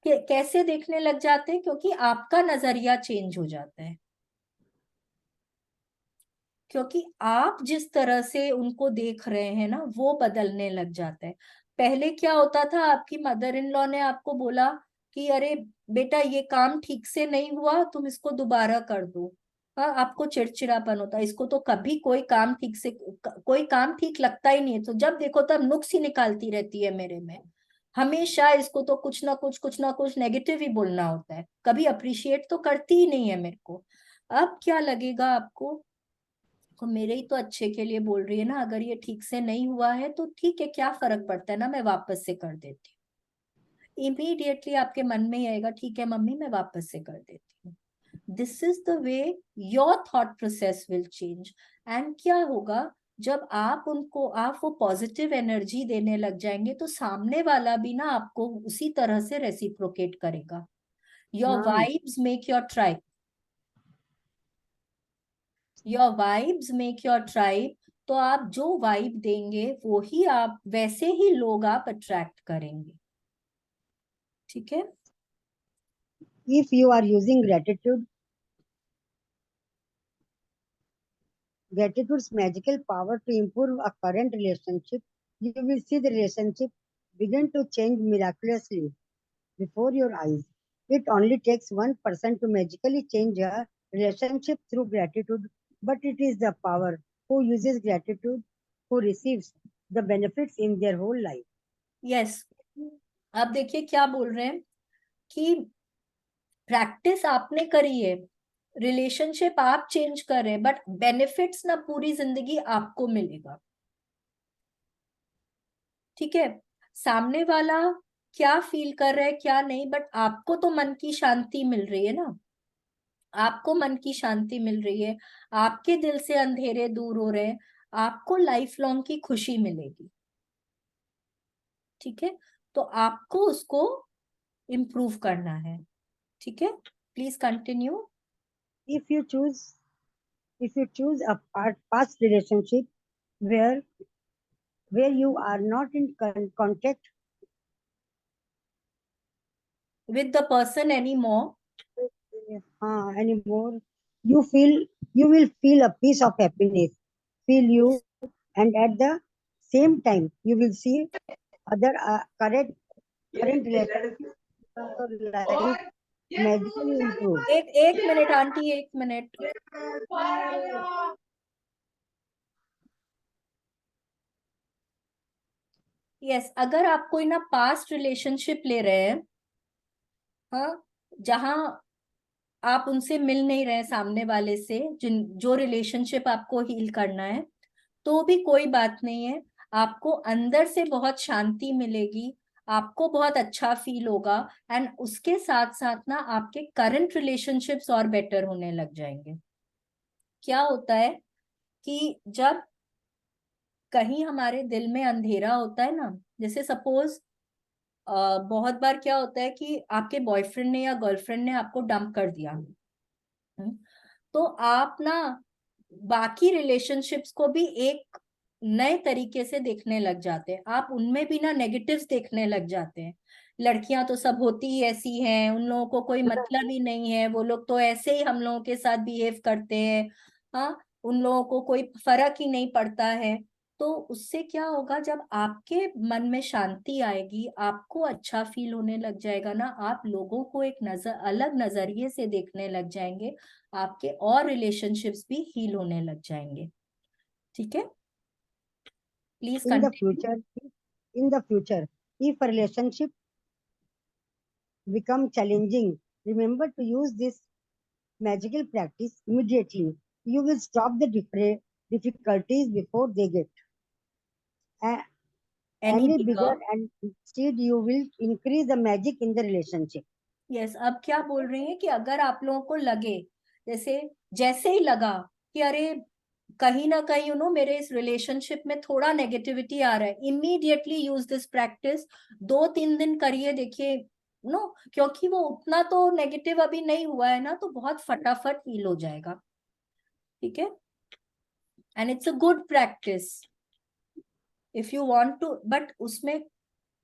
B: कैसे देखने लग जाते हैं? क्योंकि आपका नजरिया चेंज हो जाता है, क्योंकि आप जिस तरह से उनको देख रहे हैं ना, वो बदलने लग जाता है। पहले क्या होता था, आपकी मदर इन लॉ ने आपको बोला कि अरे बेटा ये काम ठीक से नहीं हुआ, तुम इसको दोबारा कर दो। हाँ, आपको चिड़चिड़ापन होता है, इसको तो कभी कोई काम ठीक से कोई काम ठीक लगता ही नहीं है, तो जब देखो तब नुक्स ही निकालती रहती है मेरे में, हमेशा इसको तो कुछ ना कुछ नेगेटिव ही बोलना होता है, कभी अप्रिशिएट तो करती ही नहीं है मेरे को। अब क्या लगेगा आपको, तो मेरे ही तो अच्छे के लिए बोल रही है ना, अगर ये ठीक से नहीं हुआ है तो ठीक है, क्या फर्क पड़ता है ना, मैं वापस से कर देती हूँ। इमीडिएटली आपके मन में ही आएगा, ठीक है मम्मी मैं वापस से कर देती हूँ। This is the way your thought process will change. And क्या होगा, जब आप वो पॉजिटिव एनर्जी देने लग जाएंगे, तो सामने वाला भी ना आपको उसी तरह से रेसिप्रोकेट करेगा। योर
C: हाँ
B: vibes make your tribe, your vibes make your tribe. तो आप जो वाइब देंगे वो ही आप, वैसे ही लोग आप अट्रैक्ट करेंगे। ठीक है?
C: if you are using gratitude's magical power to improve a current relationship, you will see the relationship begin to change miraculously before your eyes. It only takes one person to magically change a relationship through gratitude, but it is the power who uses gratitude who receives the benefits in their whole life.
B: Yes, अब देखिए क्या बोल रहे हैं कि प्रैक्टिस आपने करी है, रिलेशनशिप आप चेंज कर रहे हैं, बट बेनिफिट्स ना पूरी जिंदगी आपको मिलेगा। ठीक है, सामने वाला क्या फील कर रहा है क्या नहीं, बट आपको तो मन की शांति मिल रही है ना, आपको मन की शांति मिल रही है, आपके दिल से अंधेरे दूर हो रहे हैं, आपको लाइफ लॉन्ग की खुशी मिलेगी। ठीक है, तो आपको उसको इम्प्रूव करना है। ठीक है, please continue.
C: If you choose, if you choose a past relationship where you are not in contact
B: with the person any more,
C: anymore, you feel you will feel a piece of happiness, feel you, and at the same time you will see other correct current relationship life magically improve.
B: एक मिनट आंटी, एक मिनट। यस, अगर आप कोई ना पास्ट रिलेशनशिप ले रहे हैं, हाँ, जहां आप उनसे मिल नहीं रहे सामने वाले से, जो रिलेशनशिप आपको हील करना है, तो भी कोई बात नहीं है। आपको अंदर से बहुत शांति मिलेगी, आपको बहुत अच्छा फील होगा, एंड उसके साथ साथ ना आपके करंट रिलेशनशिप्स और बेटर होने लग जाएंगे। क्या होता है कि जब कहीं हमारे दिल में अंधेरा होता है ना, जैसे सपोज बहुत बार क्या होता है कि आपके बॉयफ्रेंड ने या गर्लफ्रेंड ने आपको डंप कर दिया, तो आप ना बाकी रिलेशनशिप्स को भी एक नए तरीके से देखने लग जाते हैं। आप उनमें भी ना नेगेटिव्स देखने लग जाते हैं। लड़कियां तो सब होती ही ऐसी हैं, उन लोगों को कोई मतलब ही नहीं है, वो लोग तो ऐसे ही हम लोगों के साथ बिहेव करते हैं, हाँ, उन लोगों को कोई फर्क ही नहीं पड़ता है। तो उससे क्या होगा, जब आपके मन में शांति आएगी, आपको अच्छा फील होने लग जाएगा ना, आप लोगों को एक अलग नजरिए से देखने लग जाएंगे, आपके और रिलेशनशिप्स भी हील होने लग जाएंगे। ठीक है, please
C: In the
B: continue.
C: future, if a relationship become challenging, remember to use this magical practice immediately. You will stop the difficulties before they get
B: any
C: any
B: bigger.
C: bigger, and instead you will increase the magic in the relationship.
B: Yes, अब क्या बोल रही हैं कि अगर आप लोगों को लगे, जैसे जैसे ही लगा कि अरे कहीं ना कहीं मेरे इस रिलेशनशिप में थोड़ा नेगेटिविटी आ रहा है, इमीडिएटली यूज दिस प्रैक्टिस। 2-3 दिन करिए, देखिए क्योंकि वो उतना तो नेगेटिव अभी नहीं हुआ है ना, तो बहुत फटाफट हील हो जाएगा। ठीक है, and it's a good practice if you want to, but उसमें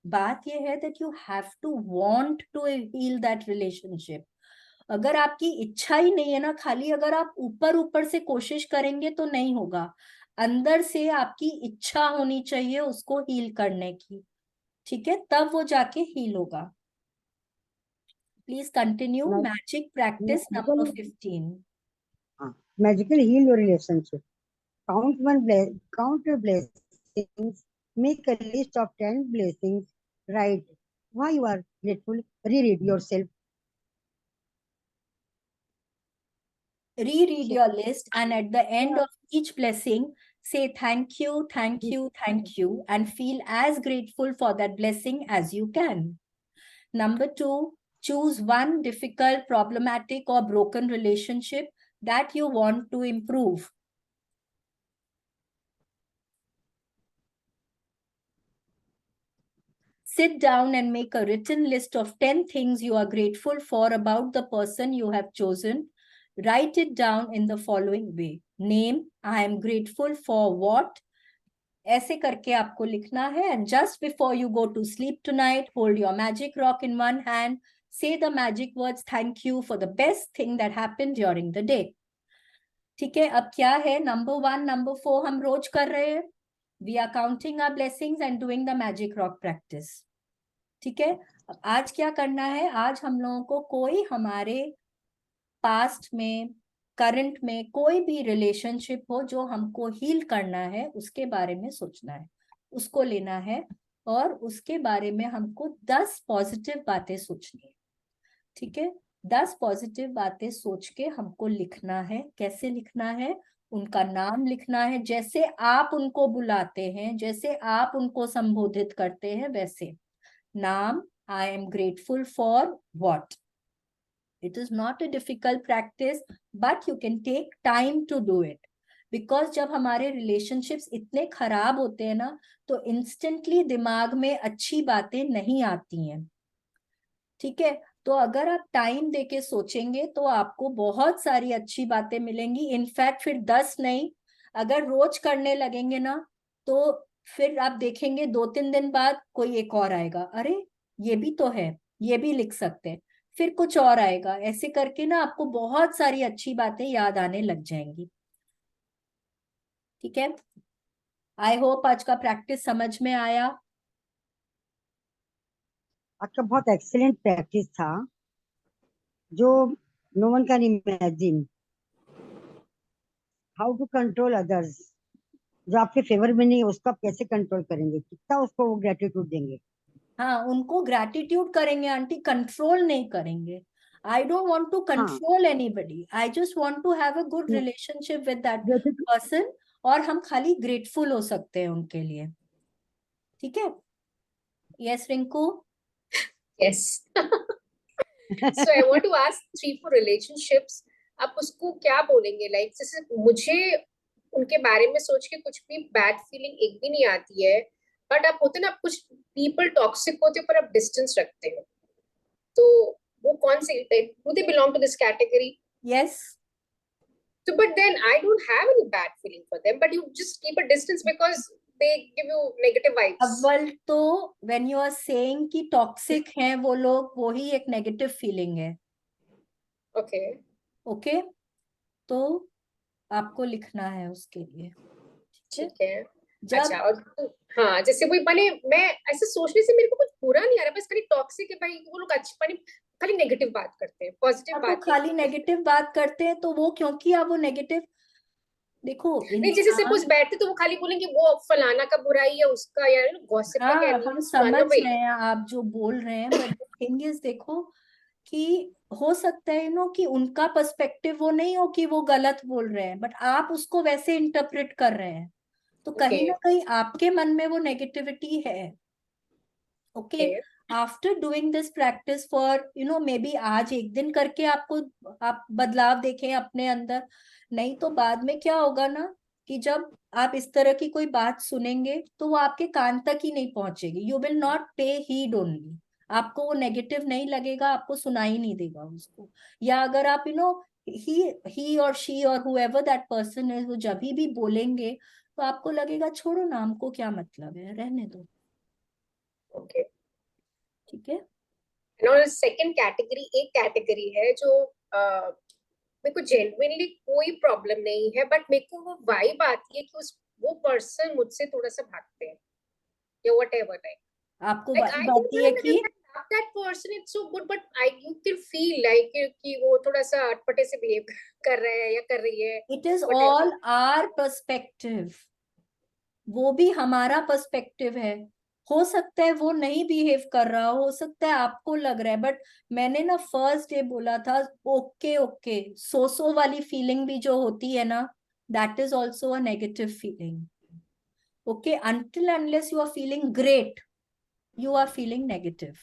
B: बात यह है that you have to want to heal that relationship. अगर आपकी इच्छा ही नहीं है ना, खाली अगर आप ऊपर ऊपर से कोशिश करेंगे तो नहीं होगा। अंदर से आपकी इच्छा होनी चाहिए उसको हील करने की, ठीक है, तब वो जाके हील होगा। Please continue
C: Mag-
B: magic practice number
C: Magical,
B: 15।
C: magical heal your relationship. Count your blessings. Make a list of 10 blessings. Write why you are grateful. Reread yourself.
B: Reread your list, and at the end of each blessing, say thank you, thank you, thank you, and feel as grateful for that blessing as you can. Number 2, choose one difficult, problematic, or broken relationship that you want to improve. Sit down and make a written list of 10 things you are grateful for about the person you have chosen. Write it down in the following way. Name, I am grateful for what? ऐसे करके आपको लिखना है, and just before you go to sleep tonight, hold your magic rock in one hand, say the magic words thank you for the best thing that happened during the day. ठीक है, अब क्या है, नंबर 1, नंबर 4 हम रोज कर रहे हैं। We are counting our blessings and doing the magic rock practice. ठीक है, अब आज क्या करना है, आज हम लोगों को कोई हमारे पास्ट में, करंट में कोई भी रिलेशनशिप हो जो हमको हील करना है, उसके बारे में सोचना है, उसको लेना है, और उसके बारे में हमको 10 पॉजिटिव बातें सोचनी है। ठीक है, 10 पॉजिटिव बातें सोच के हमको लिखना है। कैसे लिखना है, उनका नाम लिखना है, जैसे आप उनको बुलाते हैं, जैसे आप उनको संबोधित करते हैं वैसे। नाम, आई am grateful for what. It is not a difficult practice, but you can take time to do it. Because जब हमारे relationships इतने खराब होते हैं ना, तो instantly दिमाग में अच्छी बातें नहीं आती हैं। ठीक है, तो अगर आप टाइम देके सोचेंगे तो आपको बहुत सारी अच्छी बातें मिलेंगी। इनफैक्ट फिर 10 नहीं, अगर रोज करने लगेंगे ना, तो फिर आप देखेंगे 2-3 दिन बाद कोई एक और आएगा, अरे ये भी तो है, ये भी लिख सकते हैं, फिर कुछ और आएगा, ऐसे करके ना आपको बहुत सारी अच्छी बातें याद आने लग जाएंगी। ठीक है, आई होप आज का प्रैक्टिस समझ में आया।
C: आपका बहुत एक्सीलेंट प्रैक्टिस था, जो no one can imagine how to control others. जो आपके फेवर में नहीं है उसको आप कैसे कंट्रोल करेंगे, कितना उसको वो ग्रेटिट्यूड देंगे।
B: हाँ, उनको ग्रैटिट्यूड करेंगे आंटी, कंट्रोल नहीं करेंगे। आई डोंट वांट टू
C: हाँ,
B: control anybody, I just want to have a good relationship with that
C: gratitude.
B: Person, और हम खाली ग्रेटफुल हो सकते हैं उनके लिए। ठीक है? Yes Rinku?
D: Yes. So I want to ask 3-4 relationships. आप उसको क्या बोलेंगे? लाइक जैसे मुझे उनके बारे में सोच के कुछ भी बैड फीलिंग एक भी नहीं आती है, बट आप होते ना, आप कुछ पीपल टॉक्सिक होते हो पर आप डिस्टेंस रखते हो, तो वो कौन से, do they belong to this category?
B: Yes.
D: So but then I don't have any bad feeling for them, but you just keep a distance because they give you negative vibes.
B: अव्वल तो व्हेन यू आर सेइंग कि टॉक्सिक हैं वो लोग, वो ही एक नेगेटिव फीलिंग है।
D: Okay.
B: ओके, तो आपको लिखना है उसके लिए। ठीक है?
D: ठीक है।
B: जब
D: अच्छा, और हाँ, जैसे वही मैंने, मैं ऐसे सोचने से मेरे को कुछ बुरा नहीं आ रहा, बस खाली टॉक्सिक है भाई, वो लोग अच्छी खाली खाली नेगेटिव बात करते हैं, पॉजिटिव
B: तो
D: बात नहीं
B: खाली
D: करते।
B: नेगेटिव बात करते हैं, तो वो क्योंकि आप वो नेगेटिव, देखो
D: नहीं, जैसे सपोज
B: इंसान,
D: बैठते तो वो खाली बोलेंगे वो फलाना का बुराई है उसका, या गॉसिप है
B: हाँ
D: क्या,
B: हम
D: न्यूज़
B: समझ
D: सुनाना भाई।
B: रहे हैं आप जो बोल रहे हैं, बट थिंग इज देखो कि हो सकता है नो कि उनका पर्सपेक्टिव वो नहीं हो कि वो गलत बोल रहे हैं, बट आप उसको वैसे इंटरप्रेट कर रहे हैं, तो
D: ओके।
B: कहीं ना कहीं आपके मन में वो नेगेटिविटी है। Okay,
D: okay.
B: After doing this practice for may be आज एक दिन करके आपको आप बदलाव देखें अपने अंदर, नहीं तो बाद में क्या होगा ना कि जब आप इस तरह की कोई बात सुनेंगे तो वो आपके कान तक ही नहीं पहुंचेगी, यू विल नॉट पे हीड ओनली, आपको वो नेगेटिव नहीं लगेगा, आपको सुनाई नहीं देगा उसको। या अगर आप ही और शी और हुएवर दैट पर्सन है, वो जब भी बोलेंगे तो आपको लगेगा छोड़ो ना, हमको क्या मतलब है, रहने दो।
D: ओके।
B: ठीक है?
D: और सेकंड कैटेगरी, एक कैटेगरी है जो मेरे को जेन्युइनली कोई प्रॉब्लम नहीं है, बट मेरे को वो वाइब आती है कि उस वो पर्सन मुझसे थोड़ा सा भागते हैं, या व्हाटएवर,
B: आपको
D: like I
B: वाइब
D: think
B: आती है कि
D: I love that person, it's so good, but you can feel like कि वो थोड़ा सा अटपटे से बिहेव कर रहे हैं या कर रही है,
B: it is
D: whatever.
B: All are perspective, वो भी हमारा पर्सपेक्टिव है। हो सकता है वो नहीं बिहेव कर रहा हो सकता है आपको लग रहा है, बट मैंने ना फर्स्ट डे बोला था ओके ओके, सो वाली फीलिंग भी जो होती है ना, that is also a negative feeling. Okay, until unless you are feeling great, you are feeling negative.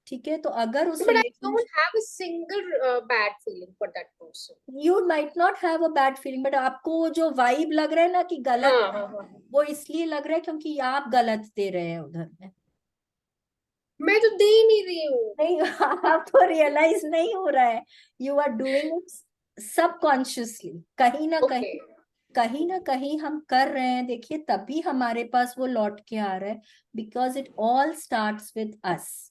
B: ठीक है? तो अगर उस
D: But I
B: relationship,
D: don't have a single bad feeling for that person.
B: You might not have a bad feeling, but आपको वो जो वाइब लग रहा है ना कि गलत
D: हाँ
B: है,
D: हाँ हाँ,
B: वो इसलिए लग रहा है क्योंकि आप गलत दे रहे हैं उधर में।
D: मैं तो दे ही नहीं रही हूँ।
B: नहीं आपको रियलाइज नहीं हो रहा है, you are doing it subconsciously,
D: okay.
B: कहीं ना कहीं हम कर रहे हैं, देखिए तभी हमारे पास वो लौट के आ रहा है, because it all starts with us.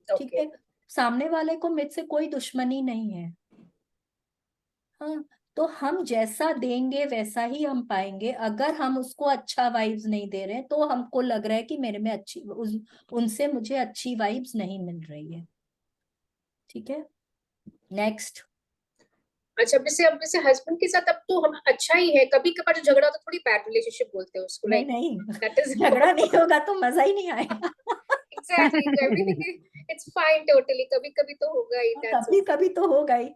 B: ठीक
D: ओके।
B: है? सामने वाले को मुझसे कोई दुश्मनी नहीं है। हाँ, तो हम जैसा देंगे वैसा ही हम पाएंगे। अगर हम उसको अच्छा वाइब्स नहीं दे रहे हैं तो हमको लग रहा है कि मेरे में उनसे मुझे अच्छी वाइब्स नहीं मिल रही है। ठीक है? नेक्स्ट।
D: अच्छा, अब जैसे हस्बैंड के साथ अब तो हम अच्छा ही है, कभी कभार जो झगड़ा होता है थोड़ी बैड रिलेशनशिप बोलते हैं उसको,
B: नहीं
D: लाइक
B: नहीं
D: दैट इज
B: झगड़ा नहीं होगा तो मजा ही नहीं आएगा।
D: एग्जैक्टली, तो एवरीथिंग इट्स फाइन टोटली, कभी कभी तो होगा ही, दैट्स
B: कभी कभी तो होगा ही।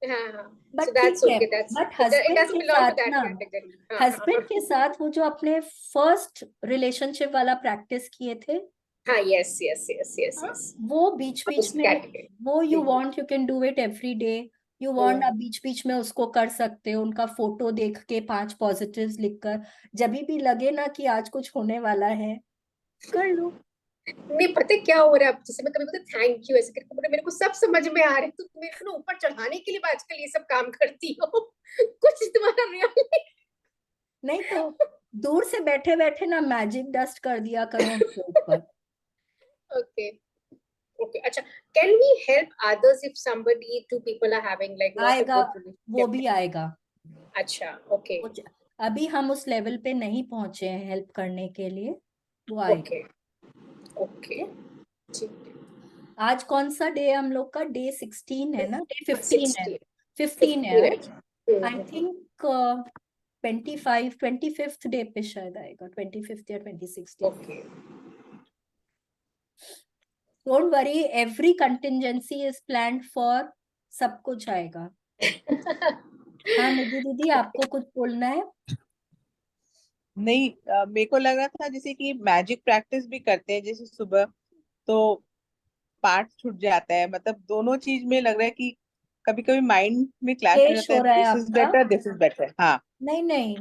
D: हाँ हाँ,
B: बट
D: so
B: ठीक
D: that's
B: है,
D: okay, that's
B: but
D: it
B: husband
D: doesn't
B: के
D: belong to
B: साथ
D: that
B: ना,
D: category. हाँ हाँ
B: हस्बैंड के साथ वो जो अपने फर्स्ट रिलेशनशिप वाला प्रैक्टिस किए थे,
D: हाँ, yes yes yes yes
B: हाँ,
D: yes,
B: वो बीच
D: उस
B: बीच में,
D: category.
B: वो you want you can do it every day, you want, आप बीच बीच में उसको कर सकते हो, उनका फोटो देख के 5 पॉजिटिव्स लिखकर, जब भी लगे ना कि आज कुछ होने वाला है, कर लो।
D: नहीं पता क्या हो रहा है, अब जैसे मैं कभी बोलती थैंक यू ऐसे करके, बोले मेरे को सब समझ में आ रहा है, तो मेरे को ना ऊपर चढ़ाने के लिए मैं आजकल ये सब काम करती हो कुछ तुम्हारा रियल
B: नहीं तो दूर से बैठे बैठे ना मैजिक डस्ट कर दिया करो उनके ऊपर।
D: Okay okay. अच्छा, can we help others if somebody, two people are having like not a
B: आएगा,
D: good
B: वो
D: relationship?
B: भी आएगा।
D: अच्छा, ओके
B: अभी हम उस लेवल पे नहीं पहुंचे हैं हेल्प करने के लिए, वो आएगा।
D: ओके ओके, ठीक है।
B: आज कौन सा डे है हम लोग का? डे 16 है ना? डे 15 है।
D: 16
B: 15 है
D: 15
B: आज।
D: है।
B: आई थिंक 25th डे पे शायद आएगा, 25th या 26th।
D: Okay.
B: Don't worry, every contingency is planned for, सब कुछ आएगा। हाँ निधि दीदी, आपको कुछ बोलना है?
A: नहीं, मेरे को लग रहा था जैसे कि मैजिक प्रैक्टिस भी करते हैं जैसे सुबह, तो पार्ट छूट जाता है, मतलब दोनों चीज में लग रहा है कि कभी कभी माइंड में क्लैश हो
B: क्लेश
A: जाता
B: हो
A: है,
B: रहा है
A: दिस इज
B: आपका?
A: Better, this is better. हाँ,
B: नहीं नहीं,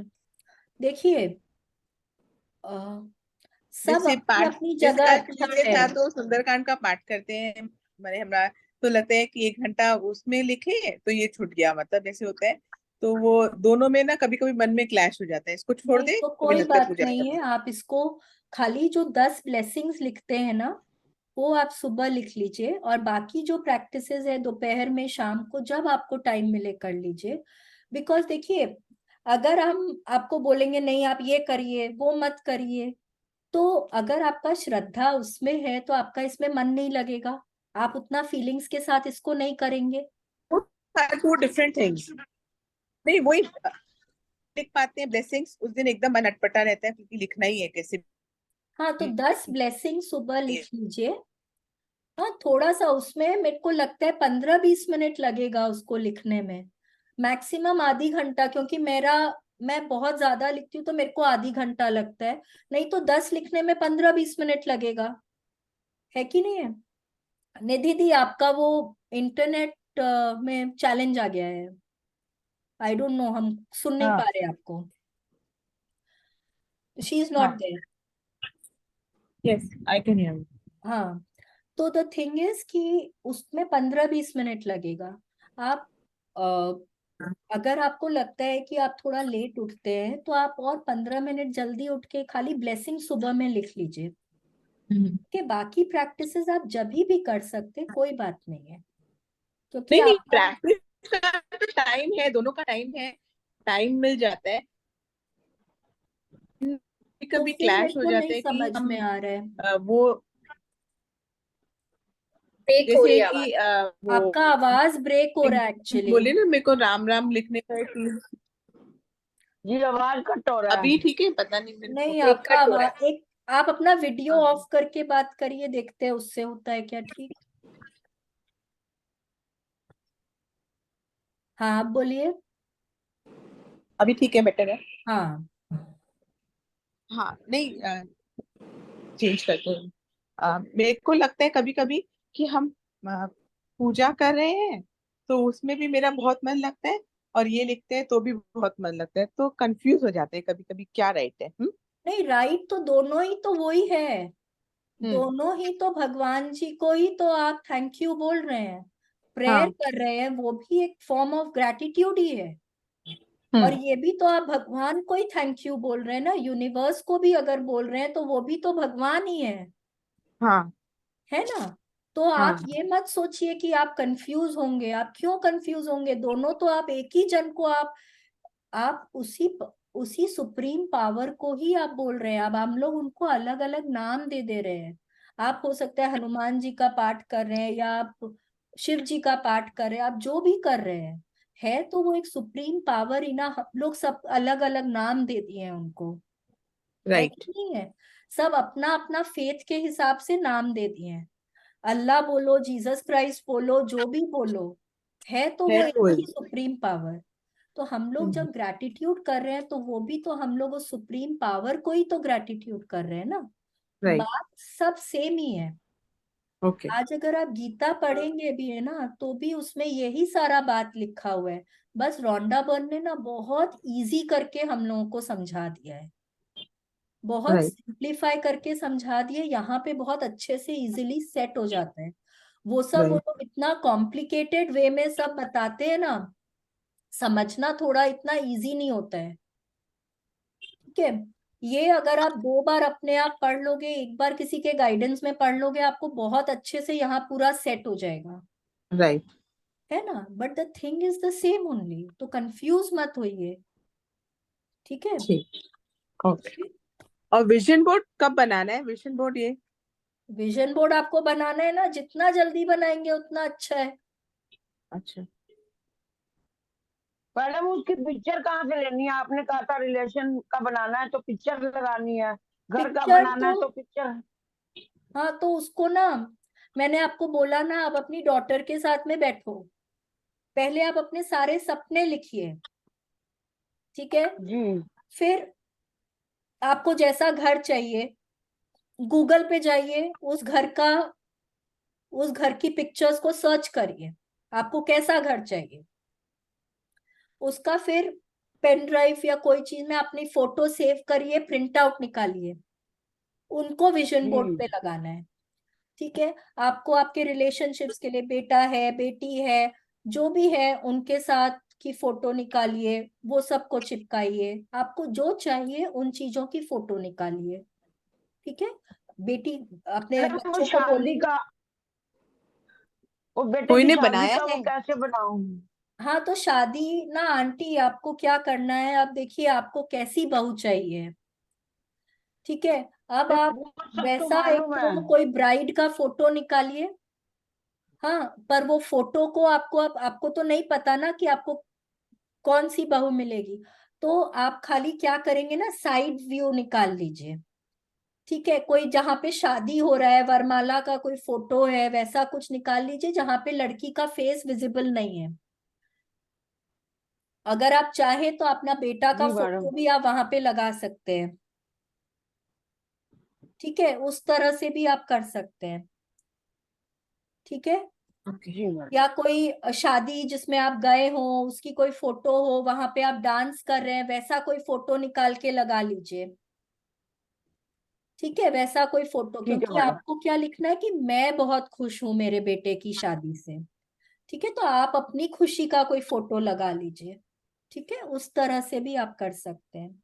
B: देखिए, अ, सब
A: जैसे
B: अपनी
A: पाठ,
B: अपनी
A: जैसे
B: जगह
A: आज
B: अच्छा
A: ट्यूजडे
B: है।
A: था तो सुंदरकांड का पाठ करते हैं, मैंने हमरा तो लगता है कि 1 घंटा उसमें लिखे तो ये छूट गया, मतलब जैसे होता है, तो वो दोनों में ना कभी कभी मन में क्लैश हो जाता है, इसको छोड़
B: नहीं
A: दे
B: तो
A: तो भी
B: कोई
A: लगता है
B: बात
A: पूजा
B: नहीं है,
A: करनी।
B: आप इसको खाली जो 10 ब्लेसिंग्स लिखते हैं ना, वो आप सुबह लिख लीजिए, और बाकी जो प्रैक्टिसेस है दोपहर में, शाम को, जब आपको टाइम मिले कर लीजिए। बिकॉज देखिए, अगर हम आपको बोलेंगे नहीं आप ये करिए वो मत करिए, तो अगर आपका श्रद्धा उसमें है तो आपका इसमें मन नहीं लगेगा, आप उतना फीलिंग्स के साथ इसको नहीं करेंगे।
A: Two different things. नहीं, वही लिख पाते हैं ब्लेसिंग्स, उस दिन एकदम मन अटपटा रहता है क्योंकि लिखना ही है कैसे
B: हाँ तो
A: भी।
B: 10 ब्लेसिंग सुबह लिख लीजिए। हाँ थोड़ा सा उसमें मेरे को लगता है 15-20 मिनट लगेगा उसको लिखने में, मैक्सिमम आधी घंटा, क्योंकि मैं बहुत ज्यादा लिखती हूँ तो मेरे को आधी घंटा लगता है, नहीं तो 10 लिखने में 15-20 मिनट लगेगा, है कि नहीं है? निधि दी, आपका वो इंटरनेट में चैलेंज आ गया है, आई डोंट नो, हम सुन नहीं पा
A: हाँ
B: रहे आपको। शी इज नॉट
A: हाँ,
B: there.
A: Yes I can hear.
B: हाँ, तो द थिंग इज कि उसमें 15-20 मिनट लगेगा। आप अगर आपको लगता है कि आप थोड़ा लेट उठते हैं तो आप और 15 मिनट जल्दी उठ के खाली ब्लेसिंग सुबह में लिख लीजिए, कि बाकी प्रैक्टिसेस आप जब भी कर सकते हैं, कोई बात नहीं है, क्योंकि
A: नहीं नहीं,
B: आपका
A: प्रैक्टिस का तो टाइम है, दोनों का टाइम है, टाइम मिल जाता है। कभी
B: तो
A: कभी
B: फिर मेरे
A: क्लैश हो
B: को
A: जाता
B: नहीं
A: है कि
B: समझ
A: हम
B: में आ रहा है,
A: वो
D: ब्रेक हो रही
A: जैसे
D: है
A: कि
D: आवाज।
A: वो
B: आपका आवाज ब्रेक हो रहा है एक्चुअली।
A: बोले ना, मेरे को राम राम लिखने का है कि
E: जी आवाज कट हो रहा
A: अभी
E: है।
A: ठीक है, पता नहीं मेरे को।
B: नहीं,
D: एक
B: आपका
D: कट हो रहा
B: आवाज,
D: है।
B: एक आप अपना वीडियो
A: हाँ,
B: ऑफ करके बात करिए, देखते हैं उससे होता है क्या ठीक। हाँ आप बोलिए।
A: अभी ठीक है, बेटर है।
B: हाँ
A: हाँ नहीं, चेंज करते हैं। मेरे को लगता है कभी कभी कि हम पूजा कर रहे हैं तो उसमें भी मेरा बहुत मन लगता है, और ये लिखते हैं तो भी बहुत मन लगता है, तो कंफ्यूज हो जाते हैं कभी कभी क्या राइट है।
B: नहीं, राइट तो दोनों ही तो वही है,
A: हम्म।
B: दोनों ही तो भगवान जी को ही तो आप थैंक यू बोल रहे हैं, प्रेयर
A: हाँ।
B: कर रहे हैं, वो भी एक फॉर्म ऑफ ग्रेटिट्यूड ही है। और
A: हम्म।
B: ये भी तो आप भगवान को ही थैंक यू बोल रहे हैं ना, यूनिवर्स को भी अगर बोल रहे हैं तो वो भी तो भगवान ही
A: हाँ।
B: है ना? तो आप
A: हाँ।
B: ये मत सोचिए कि आप कंफ्यूज होंगे, आप क्यों कंफ्यूज होंगे, दोनों तो आप एक ही जन को आप उसी सुप्रीम पावर को ही आप बोल रहे हैं। अब हम लोग उनको अलग अलग नाम दे दे रहे हैं, आप हो सकता है हनुमान जी का पाठ कर रहे हैं या आप शिव जी का पाठ कर रहे हैं, आप जो भी कर रहे हैं, है तो वो एक सुप्रीम पावर ही ना, हम लोग सब अलग अलग नाम दे दिए हैं उनको, है कि
A: राइट।
B: नहीं है? सब अपना अपना फेथ के हिसाब से नाम दे दिए हैं, अल्लाह बोलो, जीसस क्राइस्ट बोलो, जो भी बोलो, है तो
A: है
B: वो एक
A: तो
B: ही सुप्रीम पावर। तो हम लोग जब ग्रैटिट्यूड कर रहे हैं तो वो भी तो हम लोग उस सुप्रीम पावर को ही तो ग्रैटिट्यूड कर रहे हैं ना,
A: राइट।
B: बात सब सेम ही है।
A: ओके।
B: आज अगर आप गीता पढ़ेंगे भी है ना, तो भी उसमें यही सारा बात लिखा हुआ है, बस रोंडा बर्न ने ना बहुत इजी करके हम लोगों को समझा दिया है, बहुत
A: राइट।
B: सिंप्लीफाई करके समझा दिए, यहाँ पे बहुत अच्छे से इजीली सेट हो जाता है। वो
A: राइट।
B: लोग इतना कॉम्प्लिकेटेड वे में सब बताते हैं ना, समझना थोड़ा इतना इजी नहीं होता है, ठीक है? ये अगर आप 2 बार अपने आप पढ़ लोगे, एक बार किसी के गाइडेंस में पढ़ लोगे, आपको बहुत अच्छे से यहाँ पूरा सेट हो जाएगा,
A: राइट।
B: है ना? But the thing is the same only, तो कंफ्यूज मत होइए, ठीक है?
A: ठीक। ओके। और विजन बोर्ड कब बनाना है, विजन बोर्ड ये?
B: विजन बोर्ड आपको बनाना है ना, जितना जल्दी बनाएंगे उतना अच्छा है।
A: अच्छा,
E: मैडम उसकी पिक्चर कहाँ से लेनी है? आपने कहा था रिलेशन का बनाना है तो पिक्चर लगानी है, घर का
B: पिक्चर
E: बनाना है
B: तो,
E: तो पिक्चर।
B: हाँ तो उसको ना, मैंने आपको बोला ना, आप अपनी डॉटर के साथ में बैठो, पहले आप अपने सारे सपने लिखिए, ठीक है?
E: जी
B: फिर आपको जैसा घर चाहिए, गूगल पे जाइए, उस घर की पिक्चर्स को सर्च करिए, आपको कैसा घर चाहिए उसका, फिर पेन ड्राइव या कोई चीज में अपनी फोटो सेव करिए, प्रिंट आउट निकालिए, उनको विजन बोर्ड पे
E: जी
B: लगाना है, ठीक है? आपको आपके रिलेशनशिप्स के लिए, बेटा है, बेटी है, जो भी है, उनके साथ की फोटो निकालिए, वो सबको चिपकाइए, आपको जो चाहिए उन चीजों की फोटो निकालिए, ठीक है? बेटी अपने
E: मैडम वो
B: बच्चों को
E: शादी
B: बोलिए।
E: का, वो बेटे
A: कोई
E: की
A: ने
E: शादी
A: बनाया
E: का वो
A: है?
E: कैसे बनाऊं?
B: हाँ तो शादी ना आंटी, आपको क्या करना है, अब देखिए आपको कैसी बहू चाहिए, ठीक है? अब
E: नहीं,
B: आप
E: वो सब तो
B: वैसा एक
E: मालूम है।
B: तो कोई ब्राइड का फोटो निकालिए। हाँ, पर वो फोटो को आपको, अब आपको तो नहीं पता ना कि आपको कौन सी बहू मिलेगी, तो आप खाली क्या करेंगे ना, साइड व्यू निकाल लीजिए, ठीक है? कोई जहां पे शादी हो रहा है, वरमाला का कोई फोटो है, वैसा कुछ निकाल लीजिए जहां पे लड़की का फेस विजिबल नहीं है। अगर आप चाहें तो अपना बेटा का
E: जी मैडम।
B: फोटो भी आप वहां पे लगा सकते हैं, ठीक है? उस तरह से भी आप कर सकते हैं, ठीक है?
A: ओके।
E: जी मैडम।
B: या कोई शादी जिसमें आप गए हो, उसकी कोई फोटो हो, वहां पे आप डांस कर रहे हैं, वैसा कोई फोटो निकाल के लगा लीजिए, ठीक है? वैसा कोई फोटो,
E: ठीक है
B: क्योंकि
E: मैडम।
B: आपको क्या लिखना है कि मैं बहुत खुश हूं मेरे बेटे की शादी से, ठीक है? तो आप अपनी खुशी का कोई फोटो लगा लीजिए, ठीक है? उस तरह से भी आप कर सकते हैं।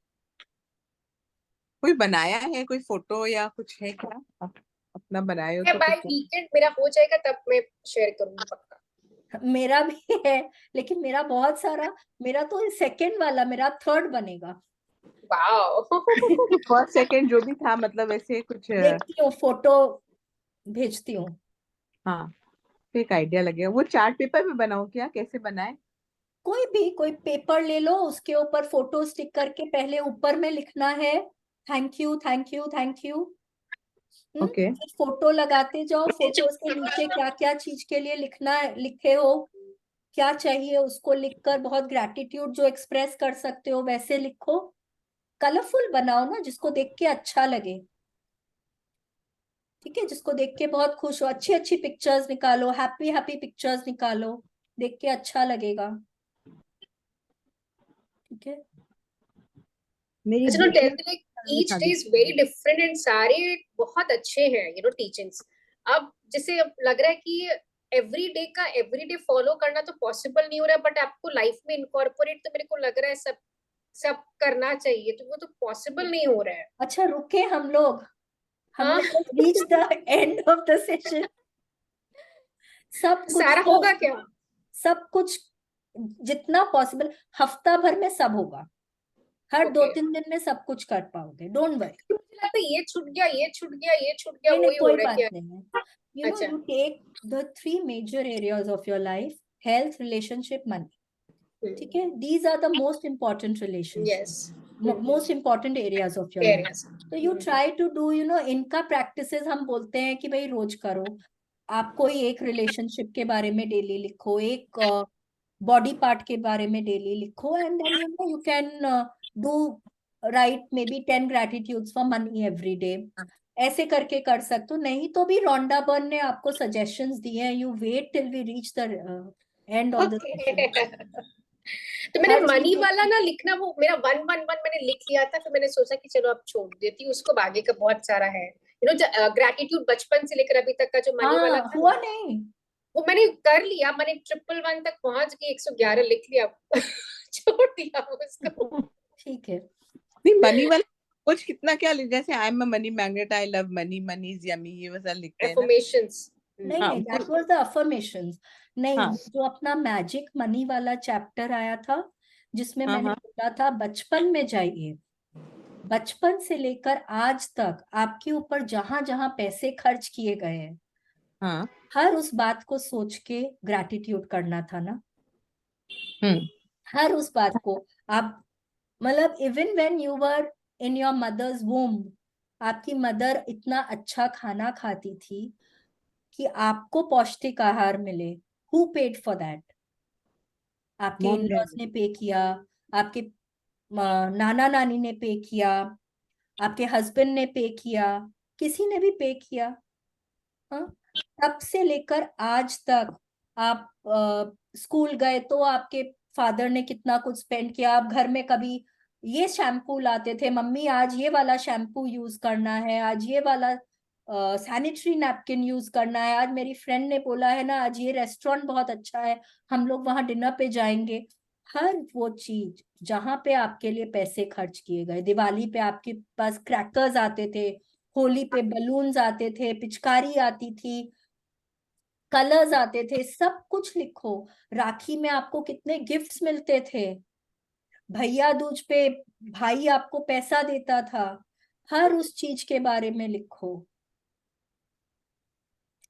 A: कोई बनाया है, कोई फोटो या कुछ है क्या? अपना बनाए हो
D: मैं
A: तो
D: बाय
A: कुछ?
D: वीकेंड मेरा हो जाएगा तब मैं शेयर करूंगी पक्का।
B: मेरा भी है, लेकिन मेरा बहुत सारा, मेरा तो सेकंड वाला, मेरा थर्ड बनेगा।
D: वाओ
A: फर्स्ट सेकंड जो भी था, मतलब ऐसे कुछ
B: देखती हूँ, फोटो भेजती हूँ।
A: हाँ, तो एक आइडिया लगेगा। वो चार्ट पेपर पे बनाओ क्या, कैसे बनाए?
B: कोई पेपर ले लो, उसके ऊपर फोटो स्टिक करके पहले ऊपर में लिखना है, thank you thank you thank you.
A: Okay.
B: फिर फोटो लगाते जाओ, फोटोज के नीचे क्या क्या चीज के लिए लिखना है, लिखे हो, क्या चाहिए उसको लिखकर, बहुत ग्रैटिट्यूड जो एक्सप्रेस कर सकते हो वैसे लिखो, कलरफुल बनाओ ना, जिसको देख के अच्छा लगे, ठीक है? जिसको देख के बहुत खुश हो, अच्छी अच्छी पिक्चर्स निकालो, हैप्पी हैप्पी पिक्चर्स निकालो, देख के अच्छा लगेगा, ठीक है?
C: मेरी
D: अच्छा, नो टेल
C: बेटी
D: मी लाइक
A: में
D: ईच डे
A: शादी।
D: इज वेरी डिफरेंट एंड सारे बहुत अच्छे हैं टीचिंग्स। अब जैसे अब लग रहा है कि एवरी डे का एवरी डे फॉलो करना तो पॉसिबल नहीं हो रहा है, बट आपको लाइफ में इनकॉर्पोरेट तो मेरे को लग रहा है सब सब करना चाहिए, तो वो तो पॉसिबल नहीं हो रहा है।
B: अच्छा रुके हम लोग,
D: हाँ
B: हमने बस reach the end of the session. सब कुछ
D: सारा
B: तो,
D: होगा क्या?
B: सब कुछ जितना पॉसिबल, हफ्ता भर में सब होगा, हर दो
D: ओके,
B: तीन दिन में सब कुछ कर पाओगे, डोंट वरी।
D: मुझे लगता है ये छूट गया, ये छूट गया, ये छूट गया,
B: नहीं नहीं,
D: वही हो
B: कोई
D: रहा है
B: बात
D: क्या?
B: नहीं है,
D: अच्छा।
B: You take the three major areas of your life, health, relationship, money, ठीक है? These are the most important relationship,
D: yes.
B: Most important areas of your life.
D: Areas.
B: तो यू ट्राई टू डू, इनका प्रैक्टिसेस हम बोलते हैं कि भाई रोज करो। आप कोई एक रिलेशनशिप के बारे में डेली लिखो, एक बॉडी पार्ट के बारे में डेली लिखो, and then you can do write maybe 10 gratitudes for money every day, ऐसे करके कर सकते हो। नहीं तो भी रोंडा बर्न ने आपको सजेशंस दिए हैं, you wait till we reach the end of the session.
D: Okay तो मैंने
B: हर
D: मनी
B: चीज
D: वाला ना लिखना, वो मेरा 111 मैंने लिख लिया था, फिर मैंने सोचा कि चलो अब छोड़ देती हूँ उसको, आगे का बहुत सारा है ग्रेटिट्यूड बचपन से लेकर अभी तक का जो मनी वाला
B: हाँ
D: था
B: हुआ
D: ना,
B: नहीं,
D: वो मैंने कर लिया, मैंने 111 तक पहुंच गई, 111 लिख लिया छोड़ दिया उसको।
B: ठीक है।
A: नहीं, मनी वाला कुछ कितना क्या जैसे I am a money magnet, I love money, money is yummy, ये वैसा लिखते हैं ना?
D: एफर्मेशंस।
B: नहीं
A: हाँ
B: नहीं,
A: वो।
B: That was the affirmations. नहीं,
A: हाँ
B: जो अपना मैजिक मनी वाला चैप्टर आया था, जिसमें
A: हाँ
B: मैंने
A: हाँ।
B: बोला था बचपन में जाइए, बचपन से लेकर आज तक आपके ऊपर जहां जहां पैसे खर्च किए गए हैं,
A: हाँ।
B: हर उस बात को सोच के ग्रैटिट्यूड करना था ना।
A: हम्म।
B: हर उस बात को आप, मतलब even when you were in your mother's womb, आपकी मदर इतना अच्छा खाना खाती थी कि आपको पौष्टिक आहार मिले। Who paid for that? आपके
C: मॉम
B: इन-लॉज
C: डैड।
B: ने पे किया, आपके नाना नानी ने पे किया, आपके हस्बैंड ने पे किया, किसी ने भी पे किया। हाँ, तब से लेकर आज तक आप स्कूल गए तो आपके फादर ने कितना कुछ स्पेंड किया। आप घर में कभी ये शैम्पू लाते थे, मम्मी आज ये वाला शैम्पू यूज करना है, आज ये वाला सैनिटरी नैपकिन यूज करना है, आज मेरी फ्रेंड ने बोला है ना आज ये रेस्टोरेंट बहुत अच्छा है, हम लोग वहां डिनर पे जाएंगे। हर वो चीज जहां पे आपके लिए पैसे खर्च किए गए, दिवाली पे आपके पास क्रैकर्स आते थे, होली पे बलून्स आते थे, पिचकारी आती थी, कलर्स आते थे, सब कुछ लिखो। राखी में आपको कितने गिफ्ट्स मिलते थे, भैया दूज पे भाई आपको पैसा देता था। हर उस चीज के बारे में लिखो,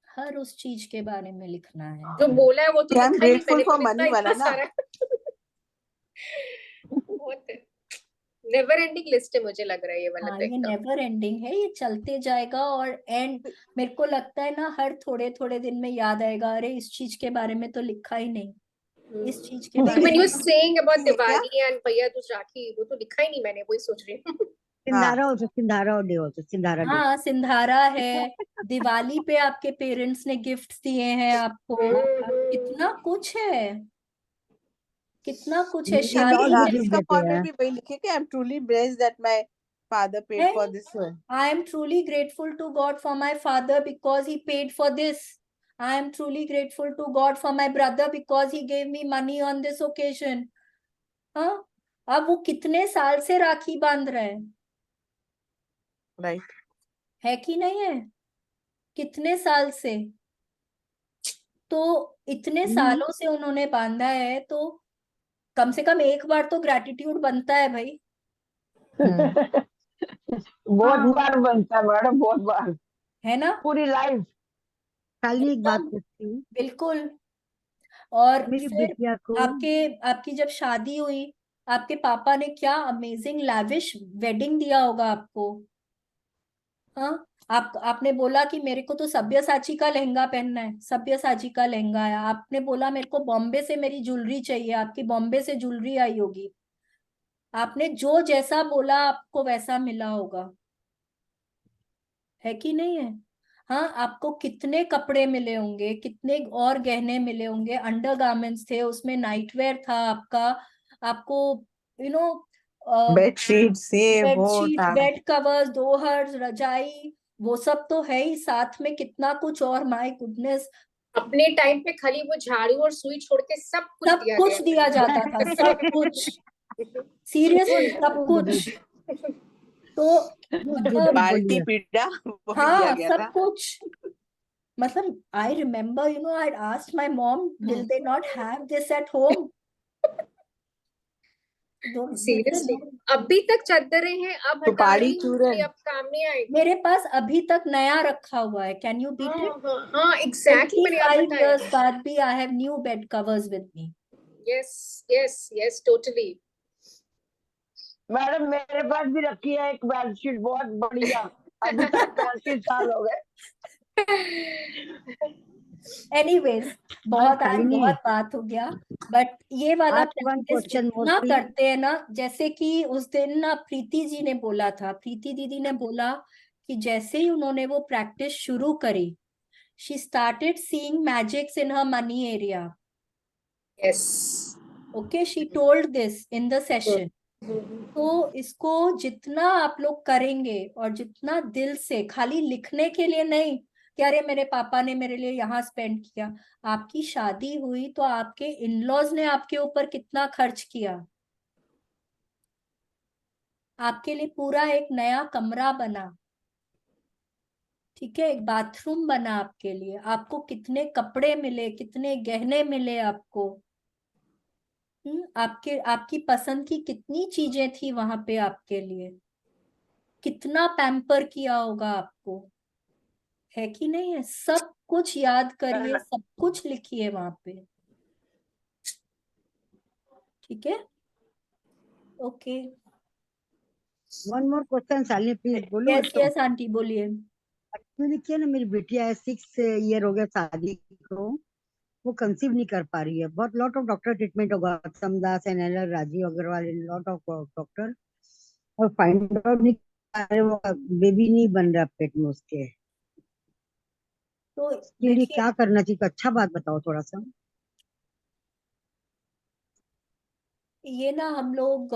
B: हर उस चीज के बारे में लिखना है।
D: जो बोला है वो तो
A: आई एम
D: लिखा ही नहीं
A: ग्रेटफुल
D: मैंने,
A: फॉर
D: मतलब इतना
A: मनी वाला
D: इतना
A: ना।
D: सारा बहुत नेवर एंडिंग लिस्ट है, मुझे लग रहा है ये वाला
B: हाँ,
D: तो
B: ये
D: एकदम।
B: नेवर एंडिंग है, ये चलते जाएगा। और एंड मेरे को लगता है ना हर थोड़े थोड़े दिन में याद आएगा, अरे इस चीज के बारे में तो लिखा ही नहीं, इस चीज के बारे
D: When
B: में
D: you
B: तो।
D: saying about
A: है क्या?
D: दिवाली एंड भैया दूज राखी, वो तो लिखा ही नहीं मैंने, वही सोच रही हूँ।
A: हाँ।
C: Sindhara also, Sindhara day also, Sindhara day.
B: हाँ, सिंधारा है, दिवाली पे आपके पेरेंट्स ने गिफ्ट दिए हैं आपको, कितना कुछ है, कितना कुछ है।
C: इन
A: इनकी
C: लॉज
B: शादी
C: भी
B: में
C: गिफ्ट
A: इसका
C: देते
A: पोर्ट्रेट
C: हैं।
A: भी वही लिखे कि I am truly blessed that my father paid for this.
B: I am truly grateful to God for my father because he paid for this. I am truly grateful to God for my brother because he gave me money on this occasion. हाँ, अब वो कितने साल से राखी बांध रहे हैं,
A: राइट।
B: है कि नहीं है? कितने साल से, तो इतने सालों से उन्होंने बांधा है, तो कम से कम एक बार तो ग्रैटिट्यूड बनता है भाई।
E: बहुत
B: हाँ,
E: बार बनता है मैडम, बहुत बार,
B: है ना?
E: पूरी लाइफ।
C: खाली एक बात
B: एकदम,
C: पूछती हूँ,
B: बिल्कुल। और
C: मेरी
B: फिर
C: बिटिया को।
B: आपकी जब शादी हुई, आपके पापा ने क्या अमेजिंग लैविश वेडिंग दिया होगा आपको। हाँ, आपने बोला कि मेरे को तो सब्यसाची का लहंगा पहनना है, सब्यसाची का लहंगा है। आपने बोला मेरे को बॉम्बे से मेरी ज्वेलरी चाहिए, आपकी बॉम्बे से ज्वेलरी आई होगी। आपने जो जैसा बोला आपको वैसा मिला होगा, है कि नहीं है? हाँ, आपको कितने कपड़े मिले होंगे, कितने और गहने मिले होंगे, अंडरगारमेंट्स थे उसमें, नाइटवेयर था आपका, आपको यू नो
A: बेडशीट से वो
B: बेडशीट,
A: था।
B: बेड कवर्स, दोहर, रजाई, वो सब तो है ही, साथ में कितना कुछ और, माय गुडनेस।
D: अपने टाइम पे खाली वो झाड़ू और सुई छोड़ के सब कुछ
B: सब
D: दिया
B: कुछ
D: गया
B: दिया
D: मैडम।
B: जाता था, सब कुछ, सीरियसली सब
C: गुड गुड
B: कुछ। तो
C: गुड गुड
B: मतलब,
A: बाल्टी
C: बोलिए।
A: पीड़ा वो भी दिया
B: हाँ,
A: गया
B: सब
A: था।
B: कुछ। मतलब I remember, I'd asked my mom, will they not have this at home? Did they
D: seriously,
B: not?
D: अभी तक चद्दरें हैं, अब हटा
A: सुपारी
D: दी,
A: चूरन।
D: अब काम नहीं आएगी।
B: मेरे पास अभी तक नया रखा हुआ है, कैन यू बीट
D: हाँ
B: इट?
D: हाँ हाँ, एग्जैक्टली, मैंने याद
B: 25
D: बताया।
B: years बाद भी I have new bad covers with me.
D: Yes yes yes, totally.
E: Madam मेरे पास भी रखी है एक बेडशीट, बहुत बढ़िया, अभी तक 35 साल हो गए।
B: एनीवेज,
C: हाँ,
B: बहुत आज
C: शालिनी,
B: बहुत बात हो गया। बट ये वाला
C: ask one
B: practice
C: question more,
B: जितना
C: please.
B: करते हैं ना, जैसे कि उस दिन ना प्रीति जी ने बोला था, प्रीति दीदी ने बोला कि जैसे ही उन्होंने वो प्रैक्टिस शुरू करी, she started seeing magics in her money area.
D: Yes.
B: Okay, she told this in the session. तो इसको जितना आप लोग करेंगे और जितना दिल से, खाली लिखने के लिए नहीं कि अरे मेरे पापा ने मेरे लिए यहाँ स्पेंड किया, आपकी शादी हुई तो आपके इन-लॉज ने आपके ऊपर कितना खर्च किया, आपके लिए पूरा एक नया कमरा बना, ठीक है, एक बाथरूम बना आपके लिए, आपको कितने कपड़े मिले, कितने गहने मिले आपको, आपकी पसंद की कितनी चीजें थी वहां पे आपके लिए। कितना पैम्पर किया होगा आपको, है कि नहीं है? सब कुछ याद करिए, सब कुछ लिखिए वहां पे, ठीक है? Okay.
C: One more question Shalini, please बोलूं
B: यस
C: एक तो।
B: यस आंटी बोलिए।
C: एक्चुअली क्या ना, मेरी बिटिया है, 6 ईयर हो गया शादी को, वो कंसीव नहीं कर पा रही है। बहुत लॉट ऑफ डॉक्टर ट्रीटमेंट होगा, समदास एनएलआर Rajiv Agarwal, lot of doctor, और फाइंड आउट नहीं कर रहे, वो बेबी नहीं बन रहा पेट में उसके।
B: तो
C: इसके लिए
B: देखिए,
C: क्या करना चाहिए? अच्छा बात बताओ थोड़ा सा।
B: ये ना हम लोग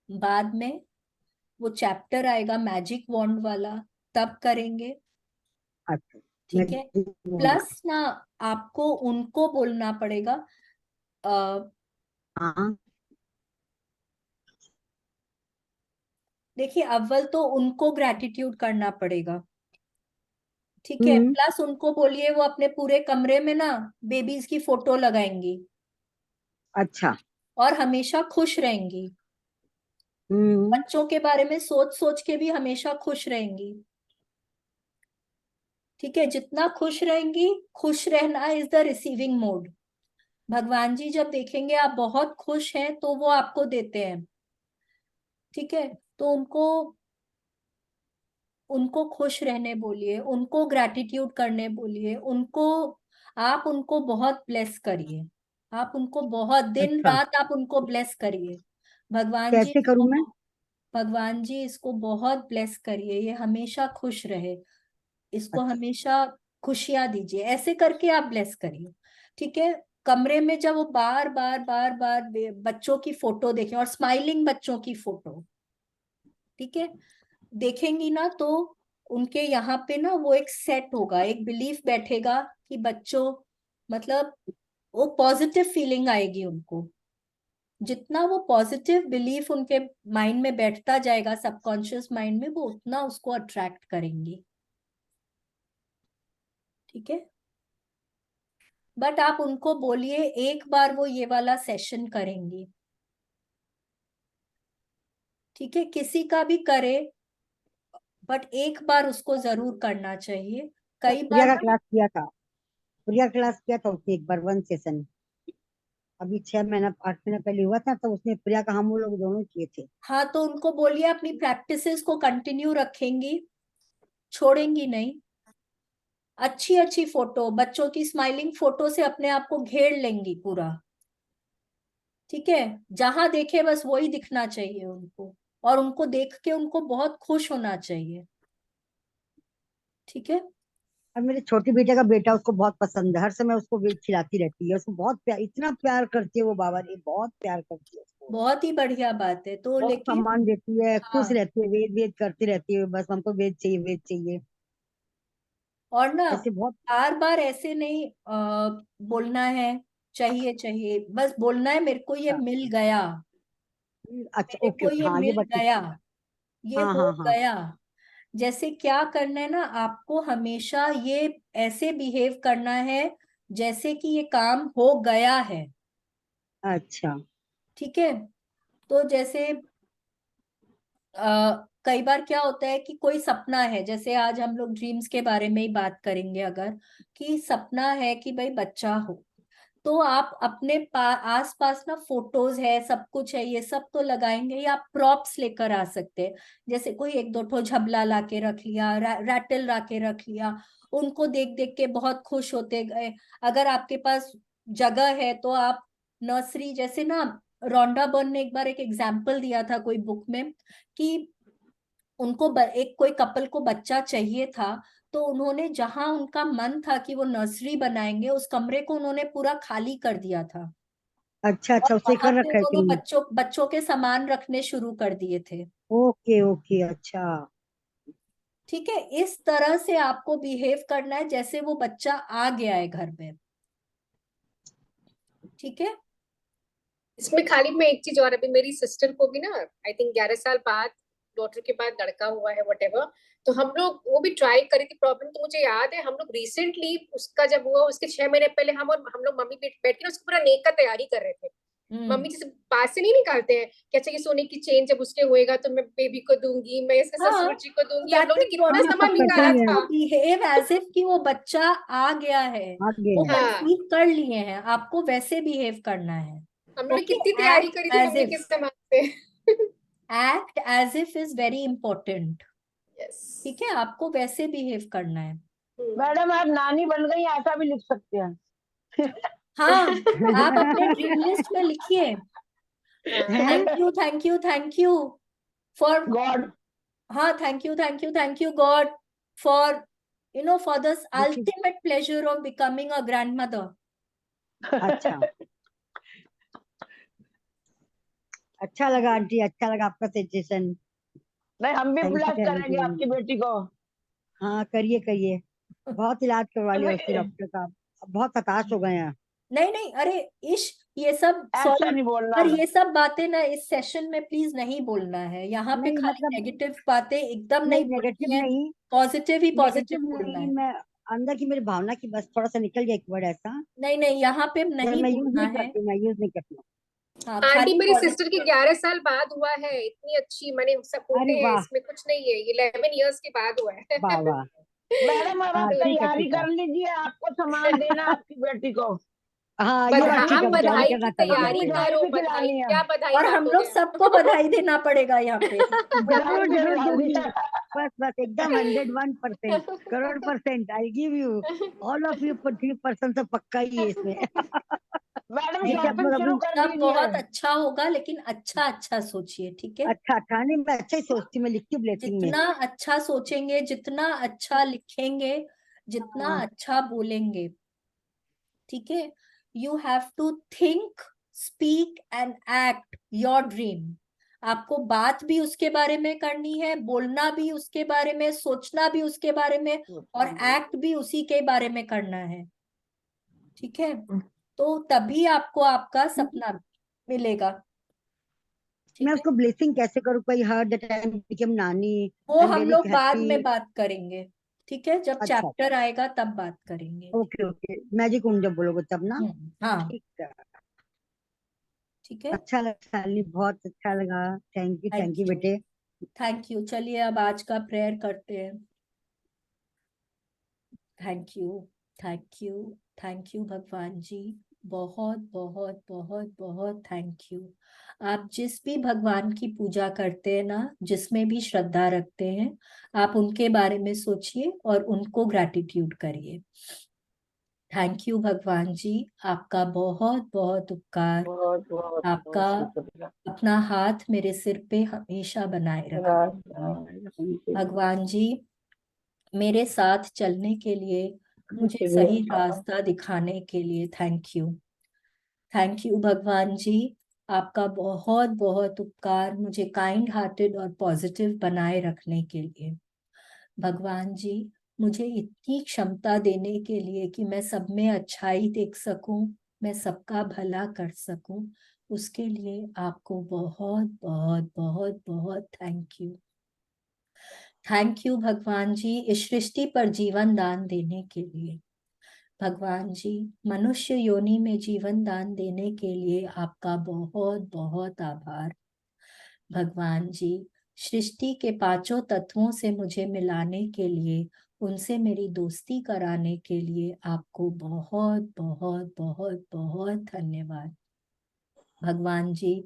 B: बाद में वो चैप्टर आएगा मैजिक वॉन्ड वाला, तब करेंगे,
C: अच्छा। मैं
B: ठीक है? प्लस ना आपको उनको बोलना पड़ेगा, अ,
C: हाँ।
B: देखिए अव्वल तो उनको ग्रैटिट्यूड करना पड़ेगा, ठीक है?
C: हम्म।
B: प्लस उनको बोलिए वो अपने पूरे कमरे में ना बेबीज की फोटो लगाएंगी
C: अच्छा।
B: और हमेशा खुश रहेंगी,
C: हम्म।
B: बच्चों के बारे में सोच सोच के भी हमेशा खुश रहेंगी, ठीक है? जितना खुश रहेंगी, खुश रहना इज द रिसीविंग मोड। भगवान जी जब देखेंगे आप बहुत खुश हैं तो वो आपको देते हैं, ठीक है? तो उनको उनको खुश रहने बोलिए, उनको ग्रैटिट्यूड करने बोलिए, उनको, आप उनको बहुत ब्लेस करिए, आप उनको बहुत दिन
C: अच्छा,
B: रात आप उनको ब्लेस करिए। भगवान जी
C: कैसे करूं मैं?
B: भगवान जी इसको बहुत ब्लेस करिए, ये हमेशा खुश रहे, इसको
C: अच्छा।
B: हमेशा खुशियां दीजिए, ऐसे करके आप ब्लेस करिए, ठीक है? कमरे में जब वो बार बार बार बार बच्चों की फोटो देखें, और स्माइलिंग बच्चों की फोटो, ठीक है, देखेंगी ना, तो उनके यहाँ पे ना वो एक सेट होगा, एक बिलीफ बैठेगा कि बच्चों, मतलब वो पॉजिटिव फीलिंग आएगी उनको। जितना वो पॉजिटिव बिलीफ उनके माइंड में बैठता जाएगा, सबकॉन्शियस माइंड में, वो उतना उसको अट्रैक्ट करेंगी, ठीक है? बट आप उनको बोलिए एक बार वो ये वाला सेशन करेंगी, ठीक है? किसी का भी करे, बट एक बार उसको जरूर करना चाहिए। कई
C: प्रिया
B: बार
C: का
B: ना,
C: क्लास किया था, प्रिया क्लास किया था उसने एक बार, 1 सेशन। अभी 6 महीना 8 महीना पहले हुआ था, तो उसने प्रिया का हम लोग दोनों किए थे।
B: हाँ तो उनको बोलिए अपनी प्रैक्टिसेस को कंटिन्यू रखेंगी, छोड़ेंगी नहीं। अच्छी अच्छी फोटो, बच्चों की स्माइलिंग फोटो से अपने आप को घेर लेंगी पूरा, ठीक है? जहां देखे बस वही दिखना चाहिए उनको, और उनको देख के उनको बहुत खुश होना चाहिए, ठीक है?
C: और मेरे छोटी बेटे का बेटा, उसको बहुत पसंद है, हर समय उसको खिलाती रहती है, उसको बहुत प्यार, इतना प्यार करती है वो, बाबा रे बहुत प्यार करती है उसको।
B: बहुत ही बढ़िया बात है, तो
C: बहुत
B: लेकिन
C: सम्मान देती है, खुश
B: हाँ,
C: रहती है, वेद वेद करती रहती है, बस हमको वेद चाहिए, वेद चाहिए।
B: और ना
C: ऐसे बहुत।
B: बार बार ऐसे नहीं बोलना है, चाहिए चाहिए, बस बोलना है मेरे को ये
C: अच्छा।
B: मिल गया,
C: अच्छा,
B: मेरे
C: ओके
B: को
C: ओके,
B: ये
C: हाँ ये
B: मिल
C: बात ठीक
B: गया,
C: है।
B: ये
C: हाँ
B: हो
C: हाँ हाँ।
B: गया। जैसे क्या करना है ना, आपको हमेशा ये ऐसे बिहेव करना है जैसे कि ये काम हो गया है,
C: अच्छा।
B: ठीक है? तो जैसे कई बार क्या होता है कि कोई सपना है, जैसे आज हम लोग ड्रीम्स के बारे में ही बात करेंगे, अगर कि सपना है कि भाई बच्चा हो, तो आप अपने आस पास ना फोटोज है, सब कुछ है, ये सब तो लगाएंगे, या आप प्रॉप्स लेकर आ सकते हैं, जैसे कोई एक दो ठो झबला ला के रख लिया, रैटल ला के रख लिया, उनको देख देख के बहुत खुश होते गए। अगर आपके पास जगह है तो आप नर्सरी, जैसे ना रोंडा बर्न ने एक बार एक एग्जाम्पल दिया था कोई बुक में, कि उनको एक कोई कपल को बच्चा चाहिए था, तो उन्होंने जहां उनका मन था कि वो नर्सरी बनाएंगे, उस कमरे को उन्होंने पूरा खाली कर दिया था,
C: अच्छा
B: और
C: अच्छा, उसे
B: वहां
C: कर
B: पे
C: रखा है
B: उन्होंने
C: क्लीन।
B: बच्चों बच्चों के सामान रखने शुरू कर दिए थे,
C: ओके ओके, अच्छा।
B: ठीक है? इस तरह से आपको बिहेव करना है जैसे वो बच्चा आ गया है घर में, ठीक है?
D: इसमें खाली मैं एक चीज और, अभी मेरी सिस्टर को भी ना आई थिंक 11 साल बाद डॉटर के बाद लड़का हुआ है whatever, तो हम लोग वो भी ट्राई करी थी। प्रॉब्लम तो मुझे याद है, हम लोग रिसेंटली उसका जब हुआ उसके 6 महीने पहले हम लोग मम्मी बैठ के ना उसकी पूरा नेक का तैयारी कर रहे थे, मम्मी जैसे पास से नहीं निकालते हैं कि अच्छा ये सोने की चेन जब उसके होएगा तो मैं बेबी को दूंगी, मैं इसके
B: हाँ,
D: ससुर जी को दूंगी। हम
B: that
D: लोग ने
B: is
D: कितना
B: what
D: सामान
C: करते
D: निकाला
C: ही हैं।
D: था।
B: बिहेव एज इफ कि वो बच्चा आ गया है,
C: आगे
B: वो
C: है।
D: हाँ,
B: कंसीव कर लिए हैं, आपको वैसे बिहेव करना है।
D: हम लोग ने
B: ओके,
D: कितनी तैयारी
B: एक्ट
D: करी थी
B: एज
D: मम्मी के
B: इफ,
D: सामान से।
B: Act as if is very important.
D: Yes.
B: ठीक है, आपको वैसे बिहेव करना है।
E: मैडम आप नानी बन गई ऐसा भी लिख सकते हैं।
B: हाँ, आप अपने ड्रीम लिस्ट में लिखिए,
C: हैं?
B: थैंक यू फॉर,
E: गॉड
B: हाँ, thank you God for for this ultimate pleasure of becoming a grandmother.
C: अच्छा, अच्छा लगा आंटी, अच्छा लगा आपका सजेशन।
E: नहीं, हम भी
C: थैंक यू
E: ब्लस
C: कहने
E: करेंगे
C: के
E: आपकी
C: लिए।
E: बेटी को।
C: हाँ, करिए करिए, बहुत इलाज करवा लिया उसके
E: नहीं,
C: डॉक्टर का, अब बहुत हताश हो गए हैं।
B: नहीं, अरे इश, ये सब
E: ऐसा
B: सॉरी,
E: नहीं बोलना
B: पर
E: है।
B: ये सब बातें ना इस सेशन में प्लीज नहीं बोलना है। यहाँ पे
C: नहीं
B: खाली
C: मतलब,
B: नेगेटिव बातें एकदम
C: नहीं
B: नहीं
C: नेगेटिव
B: बोलनी है,
C: नहीं,
B: पॉजिटिव ही पॉजिटिव
C: नेगेटिव
B: बोलना
C: नहीं,
B: है।
C: मैं अंदर की मेरी भावना की बस थोड़ा सा निकल गया एक वर्ड ऐसा,
B: नहीं, यहाँ पे
C: पर
B: नहीं
C: मैं यूज
B: बोलना
C: नहीं
B: है।
C: करती, मैं यूज नहीं करती।
B: हाँ,
D: आंटी
B: खाली
D: मेरी सिस्टर की
B: पॉजिटिव।
D: 11 साल बाद हुआ है, इतनी अच्छी मैंने
C: अरे
D: सपोर्टे है,
C: वाह,
D: इसमें कुछ नहीं है, ये 11 इयर्स के बाद हुआ है।
C: वाह वाह।
E: मैडम अब आप
C: हाँ ठीक है,
E: तैयारी
C: ठीक है।
E: कर लीजिए, आपको सामान देना है आपकी बेटी को।
C: हाँ ये बात ठीक
D: आप
C: है, तैयारी
D: बधाई की
C: करना चाहिए
E: हमें
D: तैयारी
C: आपको।
E: मिठाई
D: करो,
E: भी
D: बधाई
E: खिलानी है।
D: क्या बधाई
B: और हम लोग
D: बांटोगे।
B: सबको बधाई देना पड़ेगा यहाँ पे।
E: बधाई
C: जरूर
E: भी
C: जरूर
E: खिलानी
C: दूंगी,
E: है।
C: बस बस एकदम 101%, crore %, I give you all of you, 3% तो पक्का ही है इसमें।
E: मैडम
C: देखिए आप
E: शॉपिंग
C: लोग
E: शुरू
C: अभी,
E: कर
B: सब
E: दीजिए।
B: बहुत अच्छा होगा, लेकिन अच्छा सोचिए, ठीक है।
C: अच्छा अच्छा, नहीं मैं अच्छा ही सोचती हूँ, मैं लिखती हूँ ब्लेसिंग में।
B: जितना अच्छा सोचेंगे, जितना अच्छा लिखेंगे, जितना
C: हाँ
B: अच्छा बोलेंगे, ठीक है। You have to think, speak and act your dream. आपको बात भी उसके बारे में करनी है, बोलना भी उसके बारे में, सोचना भी उसके बारे में, और एक्ट भी उसी के बारे में करना है, ठीक है। तो तभी आपको आपका सपना मिलेगा,
C: मैं
B: ठीक है।
C: उसको ब्लेसिंग कैसे करूँ, कोई हर द टाइम बिकम नानी,
B: वो
C: आई एम
B: हम
C: वेरी
B: लोग बाद
C: हैप्पी।
B: में बात करेंगे, ठीक है, जब
C: अच्छा,
B: चैप्टर आएगा तब बात करेंगे।
C: ओके ओके, मैजिक होम जब बोलोगे तब ना।
B: हाँ,
C: ठीक है,
B: ठीक है।
C: अच्छा लगा शालिनी, बहुत अच्छा लगा। थैंक
B: थैंक
C: यू
B: यू,
C: बेटे।
B: Thank you. चलिए अब आज का प्रेयर करते हैं। Thank you, thank you, thank you Bhagwan जी, बहुत बहुत बहुत बहुत थैंक यू। आप जिस भी भगवान की पूजा करते हैं ना, जिसमें भी श्रद्धा रखते हैं, आप उनके बारे में सोचिए और उनको ग्रैटिट्यूड करिए। थैंक यू भगवान जी, आपका बहुत बहुत उपकार,
E: बहुत बहुत
B: आपका
E: बहुत शुक्रिया।
B: अपना हाथ मेरे सिर पे हमेशा बनाए रखा। भगवान जी, मेरे साथ चलने के लिए, मुझे सही रास्ता दिखाने के लिए thank you. Thank you Bhagwan जी, आपका बहुत बहुत उपकार मुझे काइंड हार्टेड और पॉजिटिव बनाए रखने के लिए। भगवान जी, मुझे इतनी क्षमता देने के लिए कि मैं सब में अच्छाई देख सकूं, मैं सबका भला कर सकूं, उसके लिए आपको बहुत बहुत बहुत बहुत thank you. Thank you Bhagwan जी, इस सृष्टि पर जीवन दान देने के लिए। भगवान जी, मनुष्य योनि में जीवन दान देने के लिए आपका बहुत बहुत आभार। भगवान जी, सृष्टि के पांचों तत्वों से मुझे मिलाने के लिए, उनसे मेरी दोस्ती कराने के लिए आपको बहुत बहुत बहुत बहुत धन्यवाद। भगवान जी,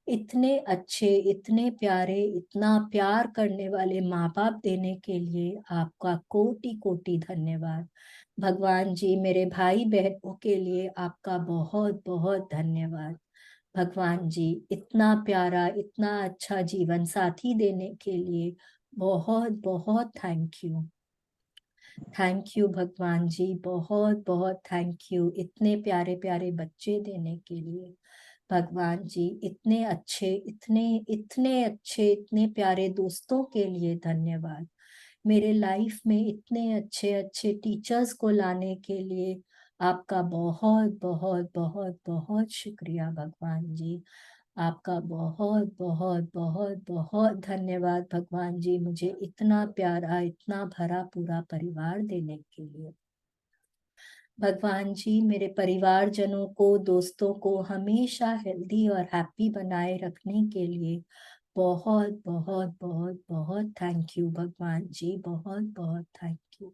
B: इतने अच्छे, इतने प्यारे, इतना प्यार करने वाले माँ बाप देने के लिए आपका कोटि कोटि धन्यवाद। भगवान जी, मेरे भाई बहनों के लिए आपका बहुत बहुत धन्यवाद। भगवान जी, इतना प्यारा, इतना अच्छा जीवन साथी देने के लिए बहुत बहुत thank you. Thank you Bhagwan जी, बहुत बहुत थैंक यू, इतने प्यारे प्यारे बच्चे देने के लिए। भगवान जी, इतने अच्छे, इतने इतने अच्छे, इतने प्यारे दोस्तों के लिए धन्यवाद। मेरे लाइफ में इतने अच्छे अच्छे टीचर्स को लाने के लिए आपका बहुत बहुत बहुत बहुत शुक्रिया भगवान जी। आपका बहुत बहुत बहुत बहुत धन्यवाद भगवान जी, मुझे इतना प्यारा, इतना भरा पूरा परिवार देने के लिए। भगवान जी मेरे परिवारजनों को, दोस्तों को हमेशा हेल्दी और हैप्पी बनाए रखने के लिए बहुत बहुत बहुत बहुत थैंक यू भगवान जी, बहुत बहुत थैंक यू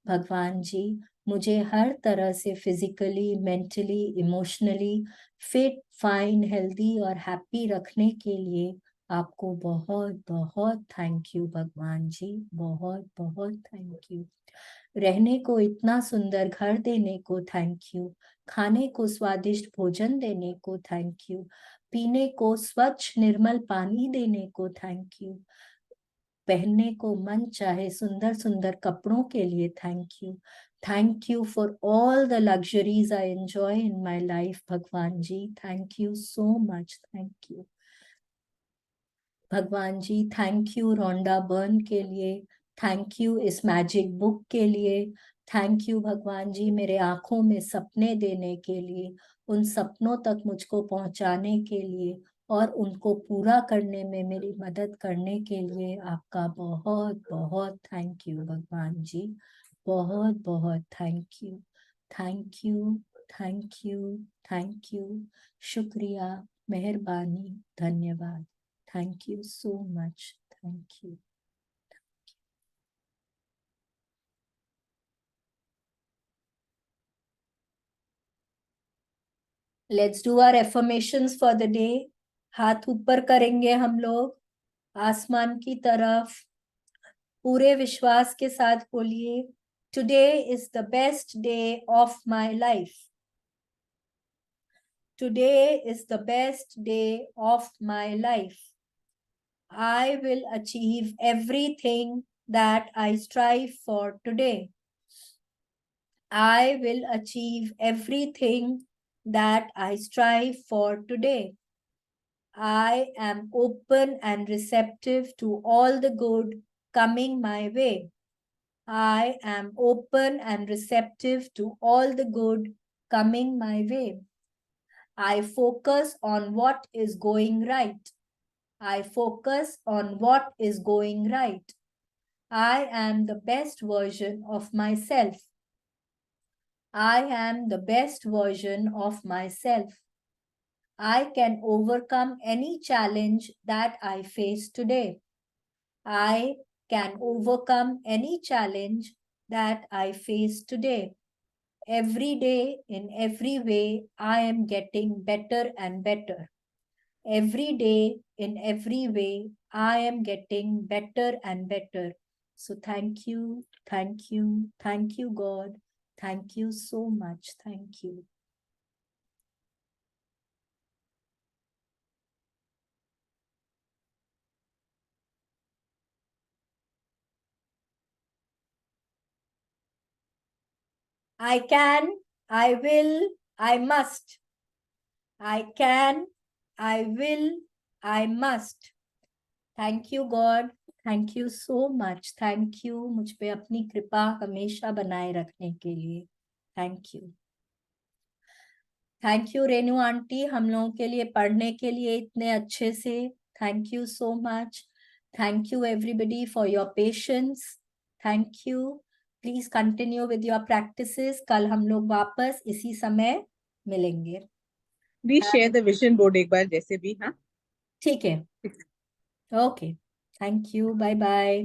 B: भगवान जी। मुझे हर तरह से physically, mentally, emotionally fit, fine, healthy और हैप्पी रखने के लिए आपको बहुत बहुत थैंक यू भगवान जी, बहुत बहुत थैंक यू। रहने को इतना सुंदर घर देने को थैंक यू, खाने को स्वादिष्ट भोजन देने को थैंक यू, पीने को स्वच्छ निर्मल पानी देने को थैंक यू, पहनने को मन चाहे सुंदर सुंदर कपड़ों के लिए thank you. Thank you for all the luxuries I enjoy in my life Bhagwan ji, thank you so much, thank you Bhagwan ji. Thank you Rhonda Byrne के लिए, थैंक यू इस मैजिक बुक के लिए, थैंक यू भगवान जी मेरे आंखों में सपने देने के लिए, उन सपनों तक मुझको पहुंचाने के लिए और उनको पूरा करने में मेरी मदद करने के लिए आपका बहुत बहुत थैंक यू भगवान जी, बहुत बहुत thank you, thank you, thank you, thank you, शुक्रिया, मेहरबानी, धन्यवाद। Thank you so much. Thank you. Let's do our affirmations for the day. हाथ ऊपर करेंगे हम लोग आसमान की तरफ, पूरे विश्वास के साथ बोलिए, Today is the best day of my life. Today is the best day of my life. I will achieve everything that I strive for today. I will achieve everything that I strive for today. I am open and receptive to all the good coming my way. I am open and receptive to all the good coming my way. I focus on what is going right. I focus on what is going right. I am the best version of myself. I am the best version of myself. I can overcome any challenge that I face today. I can overcome any challenge that I face today. Every day, in every way, I am getting better and better. Every day, in every way, I am getting better and better. So thank you, thank you, thank you, God. Thank you so much. Thank you. I can, I will, I must. I can, I will, I must. Thank you, God. Thank you so much. Thank you मुझ पे अपनी कृपा हमेशा बनाए रखने के लिए. Thank you. Thank you Renu aunty हम लोगों के लिए पढ़ने के लिए इतने अच्छे से. Thank you so much. Thank you everybody for your patience. Thank you. Please continue with your practices. कल हम लोग वापस इसी समय मिलेंगे.
A: Please share the vision board एक बार जैसे भी. हाँ
B: ठीक है. Okay. Thank you. Bye bye.